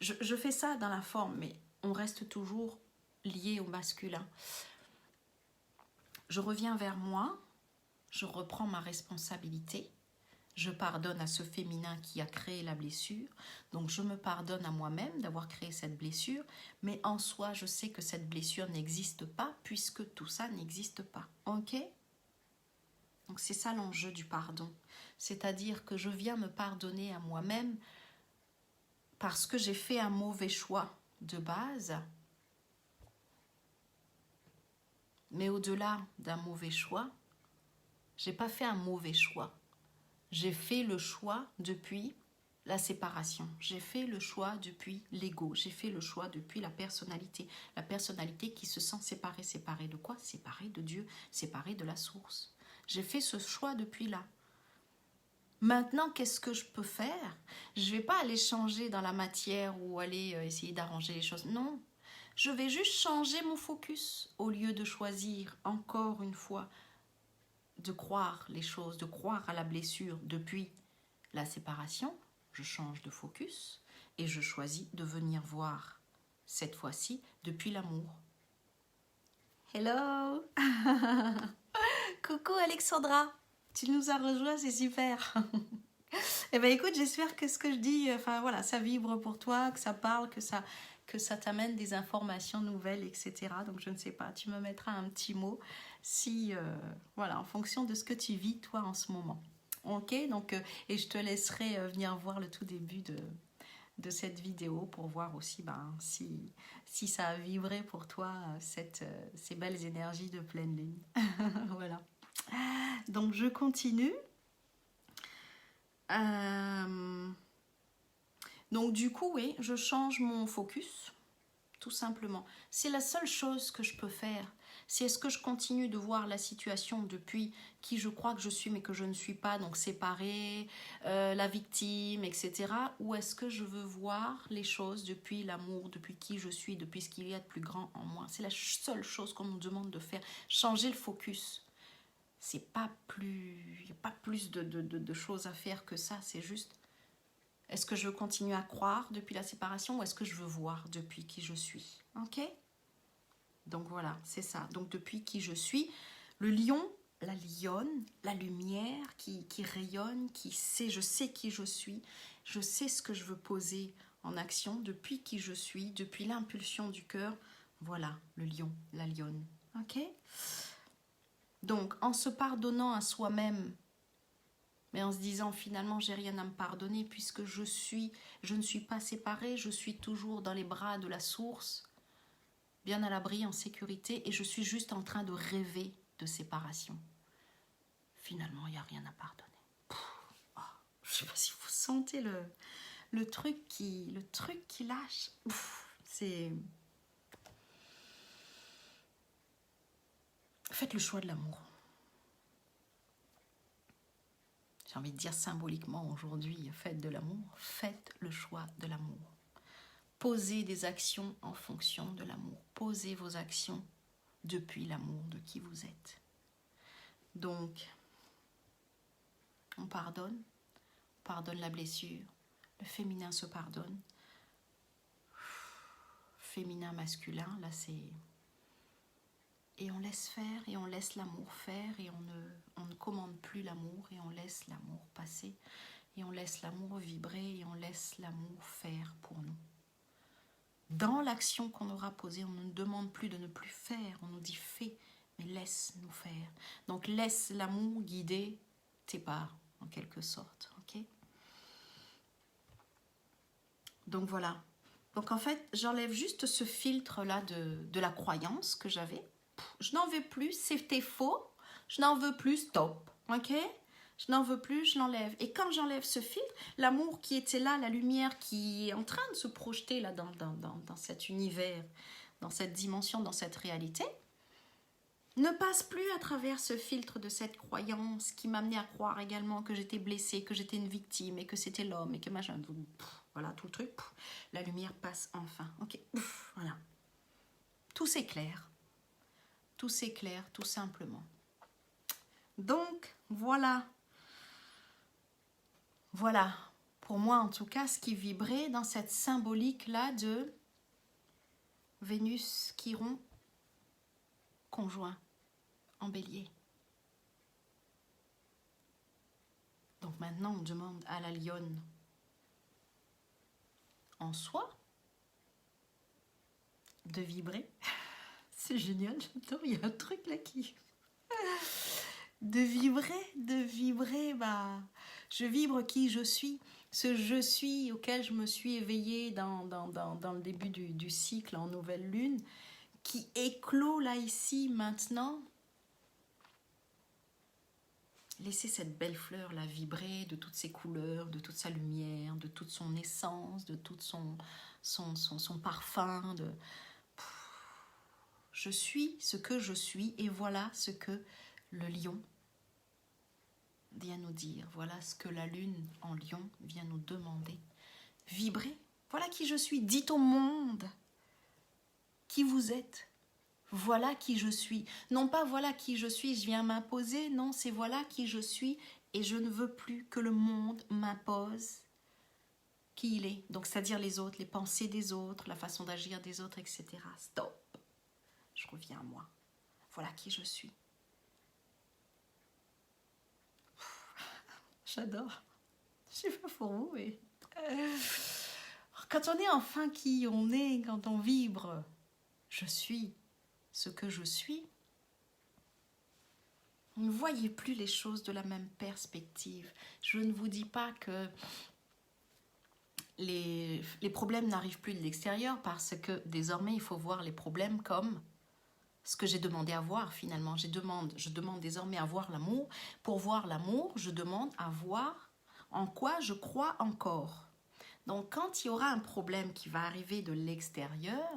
Je fais ça dans la forme, mais on reste toujours lié au masculin. Je reviens vers moi, je reprends ma responsabilité, je pardonne à ce féminin qui a créé la blessure, donc je me pardonne à moi-même d'avoir créé cette blessure, mais en soi, je sais que cette blessure n'existe pas puisque tout ça n'existe pas. Ok ? Donc c'est ça l'enjeu du pardon. C'est-à-dire que je viens me pardonner à moi-même parce que j'ai fait un mauvais choix de base. Mais au-delà d'un mauvais choix, j'ai pas fait un mauvais choix. J'ai fait le choix depuis la séparation. J'ai fait le choix depuis l'ego. J'ai fait le choix depuis la personnalité. La personnalité qui se sent séparée. Séparée de quoi? Séparée de Dieu, séparée de la source. J'ai fait ce choix depuis là. Maintenant, qu'est-ce que je peux faire? Je ne vais pas aller changer dans la matière ou aller essayer d'arranger les choses. Non, je vais juste changer mon focus au lieu de choisir encore une fois de croire les choses, de croire à la blessure depuis la séparation. Je change de focus et je choisis de venir voir cette fois-ci depuis l'amour. Hello. Coucou Alexandra, tu nous as rejoints, c'est super. Eh bien écoute, j'espère que ce que je dis, ça vibre pour toi, que ça parle, que ça t'amène des informations nouvelles, etc. Donc je ne sais pas, tu me mettras un petit mot si, en fonction de ce que tu vis toi en ce moment. Ok, donc, et je te laisserai venir voir le tout début de cette vidéo pour voir aussi si ça a vibré pour toi ces belles énergies de pleine lune. Voilà. Donc je continue. Donc du coup, oui, je change mon focus, tout simplement. C'est la seule chose que je peux faire. C'est est-ce que je continue de voir la situation depuis qui je crois que je suis mais que je ne suis pas, donc séparée, la victime, etc. Ou est-ce que je veux voir les choses depuis l'amour, depuis qui je suis, depuis ce qu'il y a de plus grand en moi? C'est la seule chose qu'on nous demande de faire, changer le focus. C'est pas plus, il n'y a pas plus de choses à faire que ça, c'est juste, est-ce que je veux continuer à croire depuis la séparation ou est-ce que je veux voir depuis qui je suis? Ok? Donc voilà, c'est ça. Donc depuis qui je suis, le lion, la lionne, la lumière qui rayonne, qui sait, je sais qui je suis, je sais ce que je veux poser en action depuis qui je suis, depuis l'impulsion du cœur. Voilà, le lion, la lionne. Ok? Donc en se pardonnant à soi-même, mais en se disant finalement j'ai rien à me pardonner puisque je ne suis pas séparée, je suis toujours dans les bras de la source, bien à l'abri, en sécurité, et je suis juste en train de rêver de séparation. Finalement, il n'y a rien à pardonner. Oh, je ne sais pas si vous sentez le truc qui lâche. C'est... Faites le choix de l'amour. J'ai envie de dire symboliquement aujourd'hui, faites de l'amour. Faites le choix de l'amour. Posez des actions en fonction de l'amour. Posez vos actions depuis l'amour de qui vous êtes. Donc, on pardonne la blessure. Le féminin se pardonne. Féminin, masculin, là c'est... Et on laisse faire, et on laisse l'amour faire, et on ne commande plus l'amour, et on laisse l'amour passer, et on laisse l'amour vibrer, et on laisse l'amour faire pour nous. Dans l'action qu'on aura posée, on ne nous demande plus de ne plus faire, on nous dit fais, mais laisse-nous faire. Donc laisse l'amour guider tes pas, en quelque sorte. Ok? Donc voilà. Donc en fait, j'enlève juste ce filtre-là de la croyance que j'avais. Je n'en veux plus, c'était faux. Je n'en veux plus, stop. Ok? Je n'en veux plus, je l'enlève. Et quand j'enlève ce filtre, l'amour qui était là, la lumière qui est en train de se projeter là dans cet univers, dans cette dimension, dans cette réalité, ne passe plus à travers ce filtre de cette croyance qui m'amenait à croire également que j'étais blessée, que j'étais une victime et que c'était l'homme et que machin. Voilà, tout le truc. La lumière passe enfin. Ok, voilà. Tout s'éclaire. Tout s'éclaire, tout simplement. Donc, voilà. Voilà, pour moi en tout cas, ce qui vibrait dans cette symbolique-là de Vénus, Chiron, conjoint en bélier. Donc maintenant, on demande à la lionne en soi de vibrer. C'est génial, j'adore, il y a un truc là qui... De vibrer, bah, je vibre qui je suis, ce je suis auquel je me suis éveillée dans le début du cycle en nouvelle lune, qui éclot là ici maintenant. Laissez cette belle fleur là vibrer de toutes ses couleurs, de toute sa lumière, de toute son essence, de tout son parfum. Je suis ce que je suis et voilà ce que le lion vient nous dire. Voilà ce que la lune en lion vient nous demander. Vibrez. Voilà qui je suis. Dites au monde qui vous êtes. Voilà qui je suis. Non pas voilà qui je suis, je viens m'imposer. Non, c'est voilà qui je suis et je ne veux plus que le monde m'impose qui il est. Donc, c'est-à-dire les autres, les pensées des autres, la façon d'agir des autres, etc. Stop. Je reviens à moi. Voilà qui je suis. J'adore. Je sais pas pour vous, mais... Quand on est enfin qui on est, quand on vibre, je suis ce que je suis, vous ne voyez plus les choses de la même perspective. Je ne vous dis pas que les problèmes n'arrivent plus de l'extérieur parce que désormais, il faut voir les problèmes comme ce que j'ai demandé à voir finalement. Je demande désormais à voir l'amour. Pour voir l'amour, je demande à voir en quoi je crois encore. Donc, quand il y aura un problème qui va arriver de l'extérieur,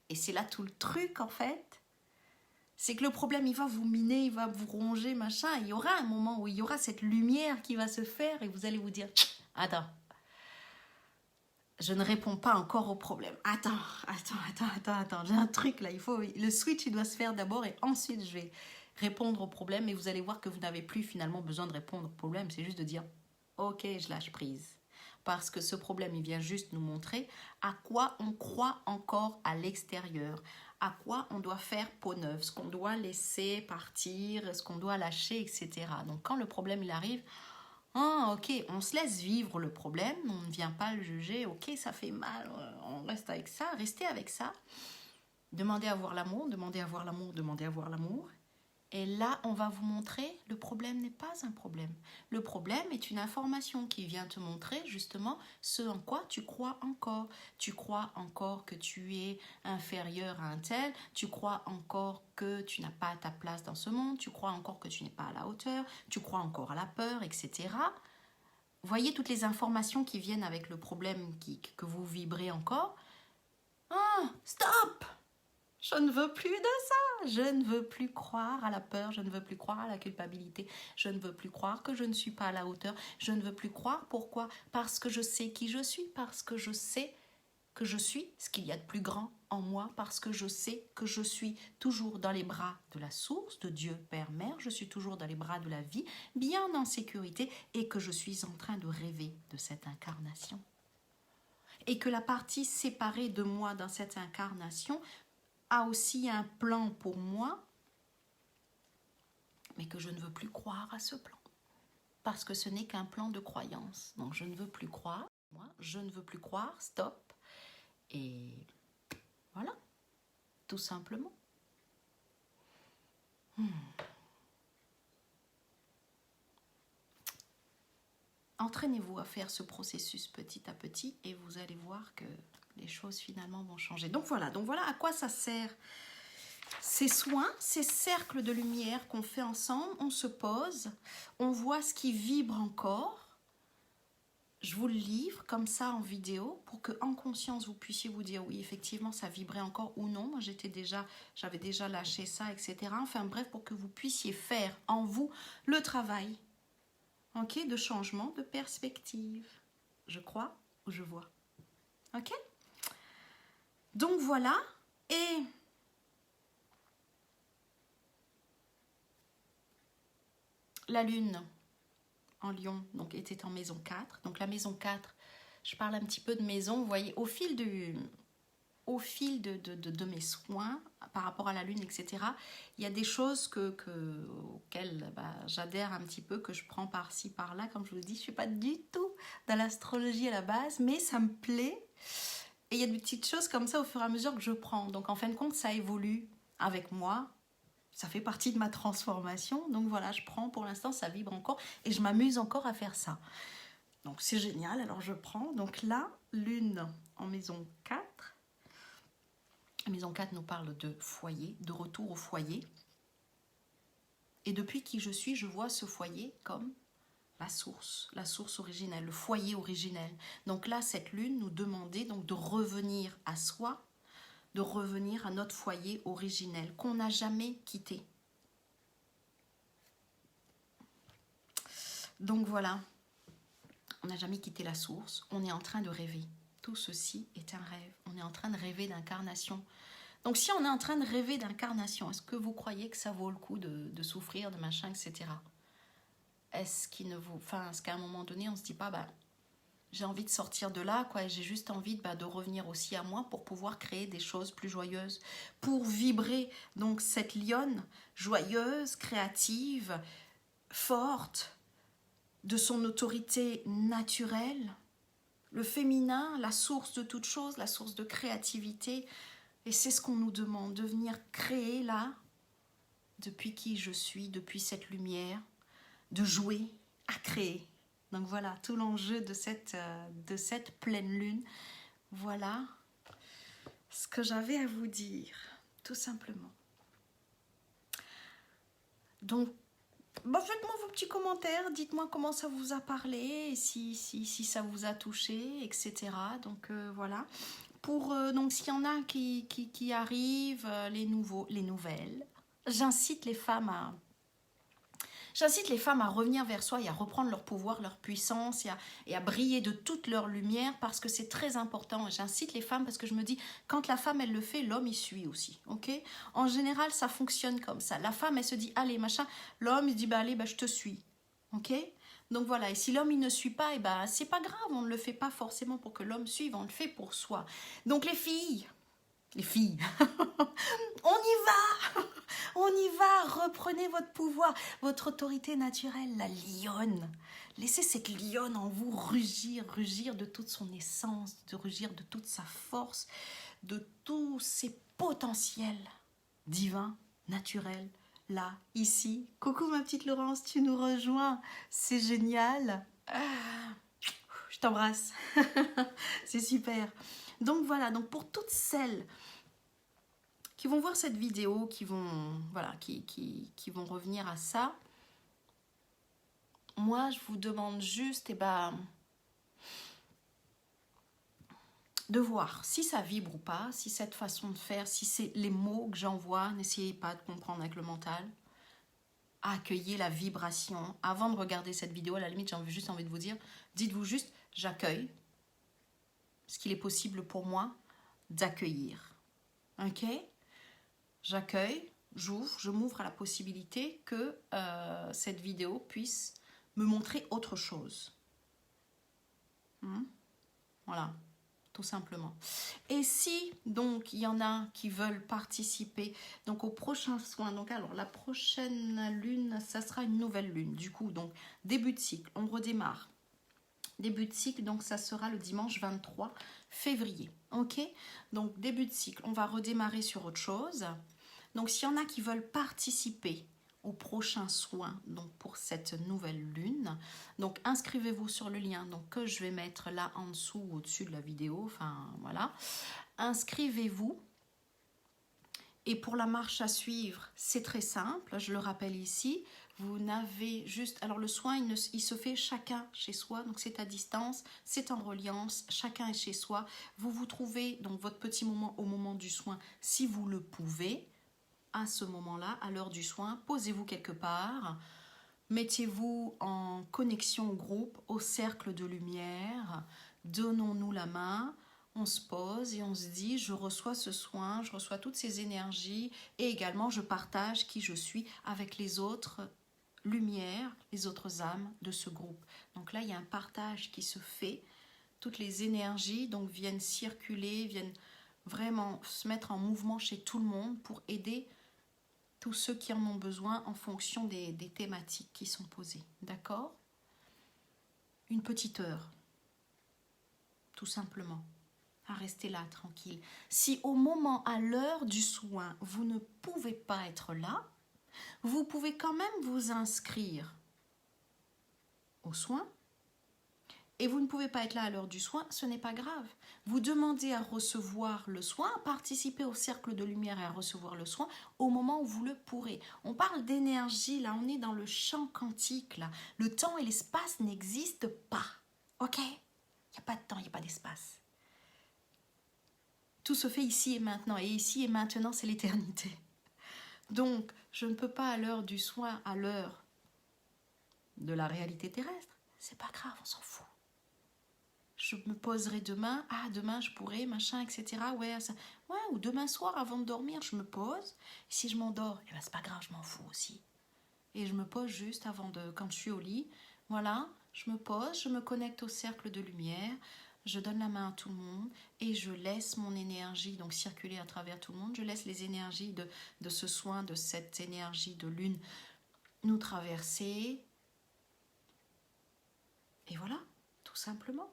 et c'est là tout le truc en fait, C'est que le problème, il va vous miner, il va vous ronger, machin. Il y aura un moment où il y aura cette lumière qui va se faire et vous allez vous dire, attends, je ne réponds pas encore au problème. Attends, j'ai un truc là, le switch, il doit se faire d'abord et ensuite je vais répondre au problème et vous allez voir que vous n'avez plus finalement besoin de répondre au problème, c'est juste de dire, ok, je lâche prise. Parce que ce problème, il vient juste nous montrer à quoi on croit encore à l'extérieur, à quoi on doit faire peau neuve, ce qu'on doit laisser partir, ce qu'on doit lâcher, etc. Donc quand le problème il arrive, ok, on se laisse vivre le problème, on ne vient pas le juger, ok, ça fait mal, on reste avec ça, restez avec ça. Demandez à voir l'amour, demandez à voir l'amour, demandez à voir l'amour. Et là, on va vous montrer, le problème n'est pas un problème. Le problème est une information qui vient te montrer justement ce en quoi tu crois encore. Tu crois encore que tu es inférieur à un tel, tu crois encore que tu n'as pas ta place dans ce monde, tu crois encore que tu n'es pas à la hauteur, tu crois encore à la peur, etc. Voyez toutes les informations qui viennent avec le problème que vous vibrez encore. Stop! Je ne veux plus de ça. Je ne veux plus croire à la peur. Je ne veux plus croire à la culpabilité. Je ne veux plus croire que je ne suis pas à la hauteur. Je ne veux plus croire. Pourquoi? Parce que je sais qui je suis. Parce que je sais que je suis ce qu'il y a de plus grand en moi. Parce que je sais que je suis toujours dans les bras de la source, de Dieu, Père, Mère. Je suis toujours dans les bras de la vie, bien en sécurité. Et que je suis en train de rêver de cette incarnation. Et que la partie séparée de moi dans cette incarnation a aussi un plan pour moi, mais que je ne veux plus croire à ce plan. Parce que ce n'est qu'un plan de croyance. Donc je ne veux plus croire, moi, je ne veux plus croire, stop. Et voilà, tout simplement. Entraînez-vous à faire ce processus petit à petit et vous allez voir que les choses finalement vont changer. Donc voilà à quoi ça sert. Ces soins, ces cercles de lumière qu'on fait ensemble, on se pose, on voit ce qui vibre encore. Je vous le livre comme ça en vidéo pour que en conscience vous puissiez vous dire oui effectivement ça vibrait encore ou non. Moi j'avais déjà lâché ça, etc. Enfin bref, pour que vous puissiez faire en vous le travail, ok, de changement de perspective. Je crois ou je vois. Ok. Donc voilà. Et la lune en Lion donc, était en maison 4. Donc la maison 4, je parle un petit peu de maison. Vous voyez, au fil de mes soins par rapport à la lune, etc., il y a des choses auxquelles j'adhère un petit peu, que je prends par-ci, par-là. Comme je vous dis, je ne suis pas du tout dans l'astrologie à la base, mais ça me plaît. Et il y a des petites choses comme ça au fur et à mesure que je prends. Donc en fin de compte, ça évolue avec moi. Ça fait partie de ma transformation. Donc voilà, je prends pour l'instant, ça vibre encore. Et je m'amuse encore à faire ça. Donc c'est génial, alors je prends. Donc là, lune en maison 4. La maison 4 nous parle de foyer, de retour au foyer. Et depuis qui je suis, je vois ce foyer comme la source originelle, le foyer originel. Donc là, cette lune nous demandait donc de revenir à soi, de revenir à notre foyer originel qu'on n'a jamais quitté. Donc voilà, on n'a jamais quitté la source, on est en train de rêver. Tout ceci est un rêve, on est en train de rêver d'incarnation. Donc si on est en train de rêver d'incarnation, est-ce que vous croyez que ça vaut le coup de souffrir, de machin, etc. Est-ce qu'à un moment donné, on ne se dit pas, j'ai envie de sortir de là, quoi, et j'ai juste envie de revenir aussi à moi pour pouvoir créer des choses plus joyeuses, pour vibrer donc cette lionne joyeuse, créative, forte, de son autorité naturelle, le féminin, la source de toute chose, la source de créativité. Et c'est ce qu'on nous demande, de venir créer là, depuis qui je suis, depuis cette lumière, de jouer à créer. Donc voilà, tout l'enjeu de cette pleine lune. Voilà ce que j'avais à vous dire, tout simplement. Donc, faites-moi vos petits commentaires, dites-moi comment ça vous a parlé, si ça vous a touché, etc. Donc voilà. Donc s'il y en a qui arrivent, les nouvelles, J'incite les femmes à revenir vers soi et à reprendre leur pouvoir, leur puissance et à briller de toute leur lumière parce que c'est très important. J'incite les femmes parce que je me dis, quand la femme, elle le fait, l'homme, il suit aussi. Ok? En général, ça fonctionne comme ça. La femme, elle se dit, allez, machin. L'homme, il dit, bah allez, bah, je te suis. Ok? Donc voilà, et si l'homme, il ne suit pas, et bah, c'est pas grave, on ne le fait pas forcément pour que l'homme suive, on le fait pour soi. Donc les filles, on y va, on y va, reprenez votre pouvoir, votre autorité naturelle, la lionne. Laissez cette lionne en vous rugir, rugir de toute son essence, de rugir de toute sa force, de tous ses potentiels divins, naturels, là, ici. Coucou ma petite Laurence, tu nous rejoins, c'est génial. Je t'embrasse, c'est super. Donc voilà, donc pour toutes celles qui vont voir cette vidéo, qui vont, voilà, qui vont revenir à ça, moi je vous demande juste de voir si ça vibre ou pas, si cette façon de faire, si c'est les mots que j'envoie, n'essayez pas de comprendre avec le mental, accueillez la vibration. Avant de regarder cette vidéo, à la limite j'ai juste envie de vous dire, dites-vous juste j'accueille ce qu'il est possible pour moi d'accueillir. Ok? J'accueille, j'ouvre, je m'ouvre à la possibilité que cette vidéo puisse me montrer autre chose. Voilà, tout simplement. Et si donc il y en a qui veulent participer donc au prochain soin, donc alors la prochaine lune, ça sera une nouvelle lune. Du coup, donc début de cycle, on redémarre. Début de cycle, donc ça sera le dimanche 23 février. Ok? Donc début de cycle, on va redémarrer sur autre chose. Donc s'il y en a qui veulent participer au prochain soin donc pour cette nouvelle lune, donc inscrivez-vous sur le lien donc, que je vais mettre là en dessous ou au-dessus de la vidéo, enfin voilà. Inscrivez-vous. Et pour la marche à suivre, c'est très simple, je le rappelle ici. Vous n'avez juste... Alors le soin, il se fait chacun chez soi, donc c'est à distance, c'est en reliance, chacun est chez soi. Vous vous trouvez donc votre petit moment au moment du soin, si vous le pouvez. À ce moment-là, à l'heure du soin, posez-vous quelque part, mettez-vous en connexion au groupe, au cercle de lumière, donnons-nous la main, on se pose et on se dit je reçois ce soin, je reçois toutes ces énergies et également je partage qui je suis avec les autres lumières, les autres âmes de ce groupe. Donc là, il y a un partage qui se fait, toutes les énergies donc viennent circuler, viennent vraiment se mettre en mouvement chez tout le monde pour aider tous ceux qui en ont besoin en fonction des thématiques qui sont posées. D'accord? Une petite heure, tout simplement, à rester là, tranquille. Si au moment, à l'heure du soin, vous ne pouvez pas être là, vous pouvez quand même vous inscrire au soin. Et vous ne pouvez pas être là à l'heure du soin, ce n'est pas grave. Vous demandez à recevoir le soin, à participer au cercle de lumière et à recevoir le soin au moment où vous le pourrez. On parle d'énergie, là, on est dans le champ quantique, là. Le temps et l'espace n'existent pas, ok? Il n'y a pas de temps, il n'y a pas d'espace. Tout se fait ici et maintenant, et ici et maintenant, c'est l'éternité. Donc, je ne peux pas à l'heure du soin, à l'heure de la réalité terrestre. C'est pas grave, on s'en fout. Je me poserai demain, demain je pourrai, machin, etc. Ouais, ou demain soir avant de dormir, je me pose. Et si je m'endors, c'est pas grave, je m'en fous aussi. Et je me pose juste quand je suis au lit. Voilà, je me pose, je me connecte au cercle de lumière, je donne la main à tout le monde et je laisse mon énergie donc circuler à travers tout le monde. Je laisse les énergies de ce soin, de cette énergie de lune nous traverser. Et voilà, tout simplement.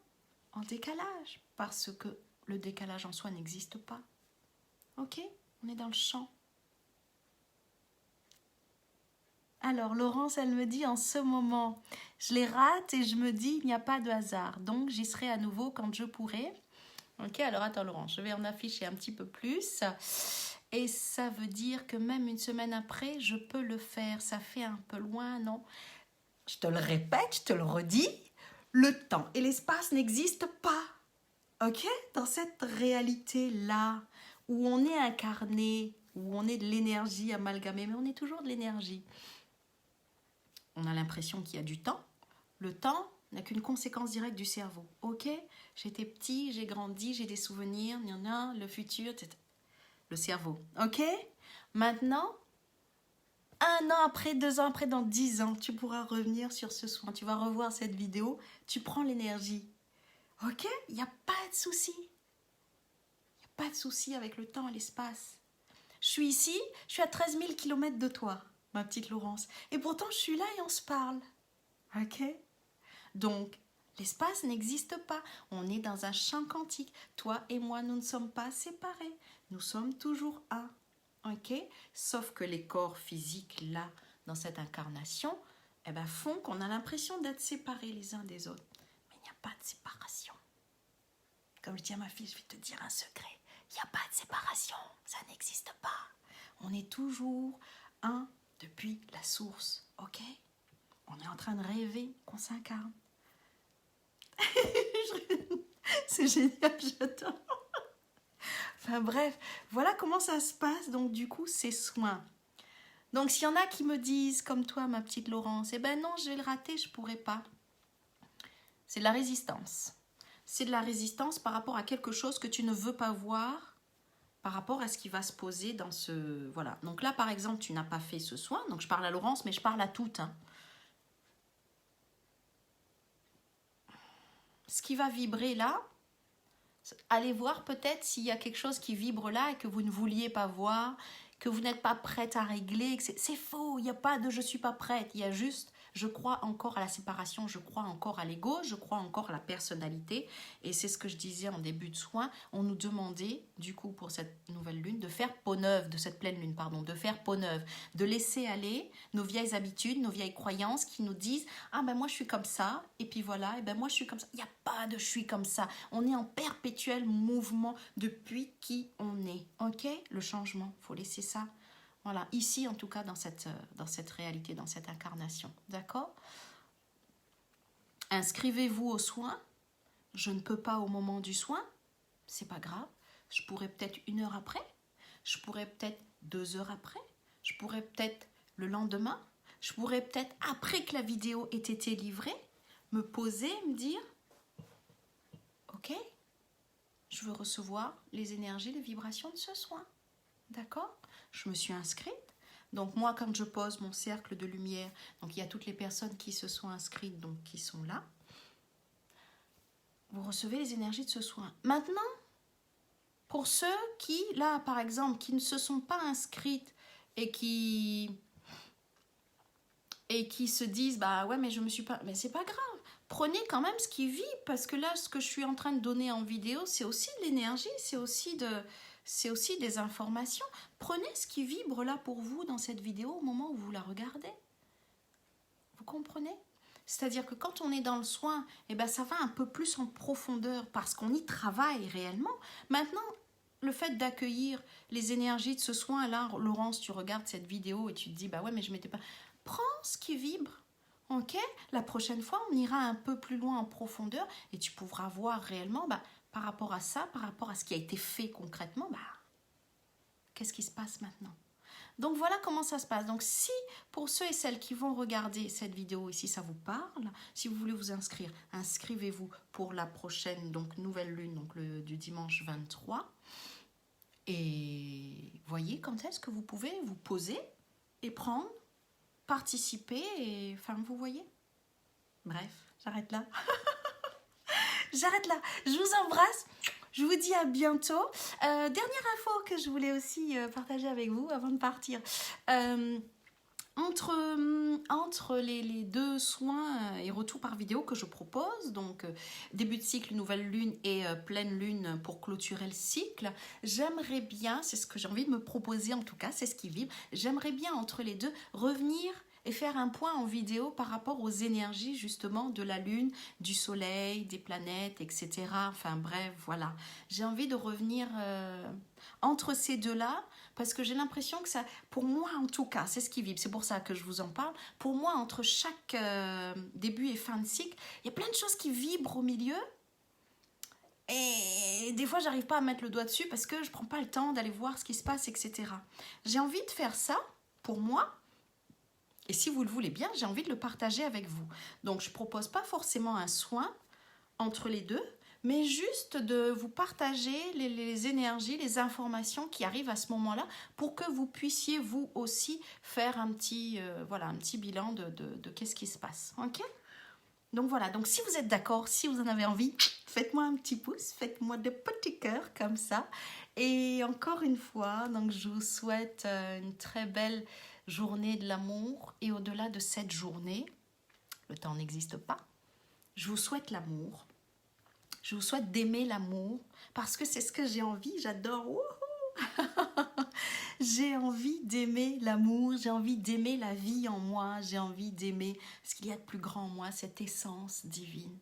En décalage, parce que le décalage en soi n'existe pas. Ok? On est dans le champ. Alors, Laurence, elle me dit en ce moment, je les rate et je me dis, il n'y a pas de hasard. Donc, j'y serai à nouveau quand je pourrai. Ok, alors attends, Laurence, je vais en afficher un petit peu plus. Et ça veut dire que même une semaine après, je peux le faire. Ça fait un peu loin, non? Je te le répète, je te le redis. Le temps et l'espace n'existent pas. Ok? Dans cette réalité-là, où on est incarné où on est de l'énergie amalgamée, mais on est toujours de l'énergie. On a l'impression qu'il y a du temps. Le temps n'a qu'une conséquence directe du cerveau. Ok, j'étais petit, j'ai grandi, j'ai des souvenirs, il y en a, le futur, etc. Le cerveau. Ok, maintenant, 1 an après, 2 ans après, dans 10 ans, tu pourras revenir sur ce soin. Tu vas revoir cette vidéo, tu prends l'énergie. Ok, il n'y a pas de souci. Il n'y a pas de souci avec le temps et l'espace. Je suis ici, je suis à 13 000 km de toi, ma petite Laurence. Et pourtant, je suis là et on se parle. Ok? Donc, l'espace n'existe pas. On est dans un champ quantique. Toi et moi, nous ne sommes pas séparés. Nous sommes toujours un. Ok? Sauf que les corps physiques, là, dans cette incarnation, eh ben, font qu'on a l'impression d'être séparés les uns des autres. Mais il n'y a pas de séparation. Comme je dis à ma fille, je vais te dire un secret. Il n'y a pas de séparation. Ça n'existe pas. On est toujours un depuis la source. Ok? On est en train de rêver qu'on s'incarne. C'est génial, j'adore. Enfin bref, voilà comment ça se passe. Donc du coup, ces soins. Donc s'il y en a qui me disent, comme toi, ma petite Laurence, eh ben non, je vais le rater, je ne pourrai pas. C'est de la résistance. C'est de la résistance par rapport à quelque chose que tu ne veux pas voir, par rapport à ce qui va se poser dans ce... Voilà. Donc là, par exemple, tu n'as pas fait ce soin. Donc je parle à Laurence, mais je parle à toutes. Hein. Ce qui va vibrer là, allez voir peut-être s'il y a quelque chose qui vibre là et que vous ne vouliez pas voir, que vous n'êtes pas prête à régler. C'est faux, il n'y a pas de « je ne suis pas prête », il y a juste « je crois encore à la séparation, je crois encore à l'ego, je crois encore à la personnalité ». Et c'est ce que je disais en début de soin, on nous demandait du coup pour cette nouvelle lune de faire peau neuve, de cette pleine lune, pardon, de faire peau neuve, de laisser aller nos vieilles habitudes, nos vieilles croyances qui nous disent « ah ben moi je suis comme ça » et puis voilà, et ben moi je suis comme ça. Il n'y a pas de « je suis comme ça ». On est en perpétuel mouvement depuis qui on est. Ok? Le changement, il faut laisser ça. Voilà, ici en tout cas dans cette réalité, dans cette incarnation. D'accord? Inscrivez-vous aux soins. Je ne peux pas au moment du soin. C'est pas grave. Je pourrais peut-être 1 heure après. Je pourrais peut-être 2 heures après. Je pourrais peut-être le lendemain. Je pourrais peut-être, après que la vidéo ait été livrée, me poser et me dire « Ok, je veux recevoir les énergies, les vibrations de ce soin. » D'accord? Je me suis inscrite. Donc moi, quand je pose mon cercle de lumière, donc il y a toutes les personnes qui se sont inscrites, donc qui sont là. Vous recevez les énergies de ce soin. Maintenant, pour ceux qui, là par exemple, qui ne se sont pas inscrites et qui se disent, bah ouais mais je me suis pas, mais c'est pas grave. Prenez quand même ce qui vibre, parce que là, ce que je suis en train de donner en vidéo, c'est aussi de l'énergie, c'est aussi des informations. Prenez ce qui vibre là pour vous dans cette vidéo au moment où vous la regardez. Vous comprenez? C'est-à-dire que quand on est dans le soin, eh ben ça va un peu plus en profondeur parce qu'on y travaille réellement. Maintenant, le fait d'accueillir les énergies de ce soin, là, Laurence, tu regardes cette vidéo et tu te dis, bah ouais, mais je m'étais pas... Prends ce qui vibre. Ok, la prochaine fois, on ira un peu plus loin en profondeur et tu pourras voir réellement, bah, par rapport à ça, par rapport à ce qui a été fait concrètement, bah, qu'est-ce qui se passe maintenant? Donc voilà comment ça se passe. Donc si pour ceux et celles qui vont regarder cette vidéo et si ça vous parle, si vous voulez vous inscrire, inscrivez-vous pour la prochaine donc nouvelle lune, donc du dimanche 23. Et voyez quand est-ce que vous pouvez vous poser et prendre, participer, et enfin vous voyez. Bref, j'arrête là. J'arrête là. Je vous embrasse. Je vous dis à bientôt. Dernière info que je voulais aussi partager avec vous avant de partir. Entre les 2 soins et retours par vidéo que je propose, donc début de cycle, nouvelle lune et pleine lune pour clôturer le cycle, j'aimerais bien, c'est ce que j'ai envie de me proposer en tout cas, c'est ce qui vibre, j'aimerais bien entre les deux revenir et faire un point en vidéo par rapport aux énergies justement de la lune, du soleil, des planètes, etc. Enfin bref, voilà. J'ai envie de revenir entre ces deux-là, parce que j'ai l'impression que ça, pour moi en tout cas, c'est ce qui vibre, c'est pour ça que je vous en parle. Pour moi, entre chaque début et fin de cycle, il y a plein de choses qui vibrent au milieu. Et Et des fois, j'arrive pas à mettre le doigt dessus parce que je prends pas le temps d'aller voir ce qui se passe, etc. J'ai envie de faire ça pour moi. Et si vous le voulez bien, j'ai envie de le partager avec vous. Donc, je propose pas forcément un soin entre les deux, mais juste de vous partager les énergies, les informations qui arrivent à ce moment-là pour que vous puissiez vous aussi faire un petit, voilà, un petit bilan de qu'est-ce qui se passe. Ok ? Donc voilà, donc si vous êtes d'accord, si vous en avez envie, faites-moi un petit pouce, faites-moi des petits cœurs comme ça. Et encore une fois, donc je vous souhaite une très belle journée de l'amour. Et au-delà de cette journée, le temps n'existe pas, je vous souhaite l'amour. Je vous souhaite d'aimer l'amour parce que c'est ce que j'ai envie, j'adore. J'ai envie d'aimer l'amour, j'ai envie d'aimer la vie en moi, j'ai envie d'aimer ce qu'il y a de plus grand en moi, cette essence divine.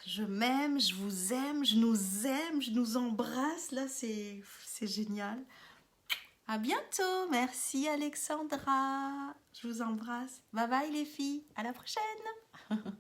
Je m'aime, je vous aime, je nous embrasse, là c'est génial. À bientôt, merci Alexandra, je vous embrasse. Bye bye les filles, à la prochaine.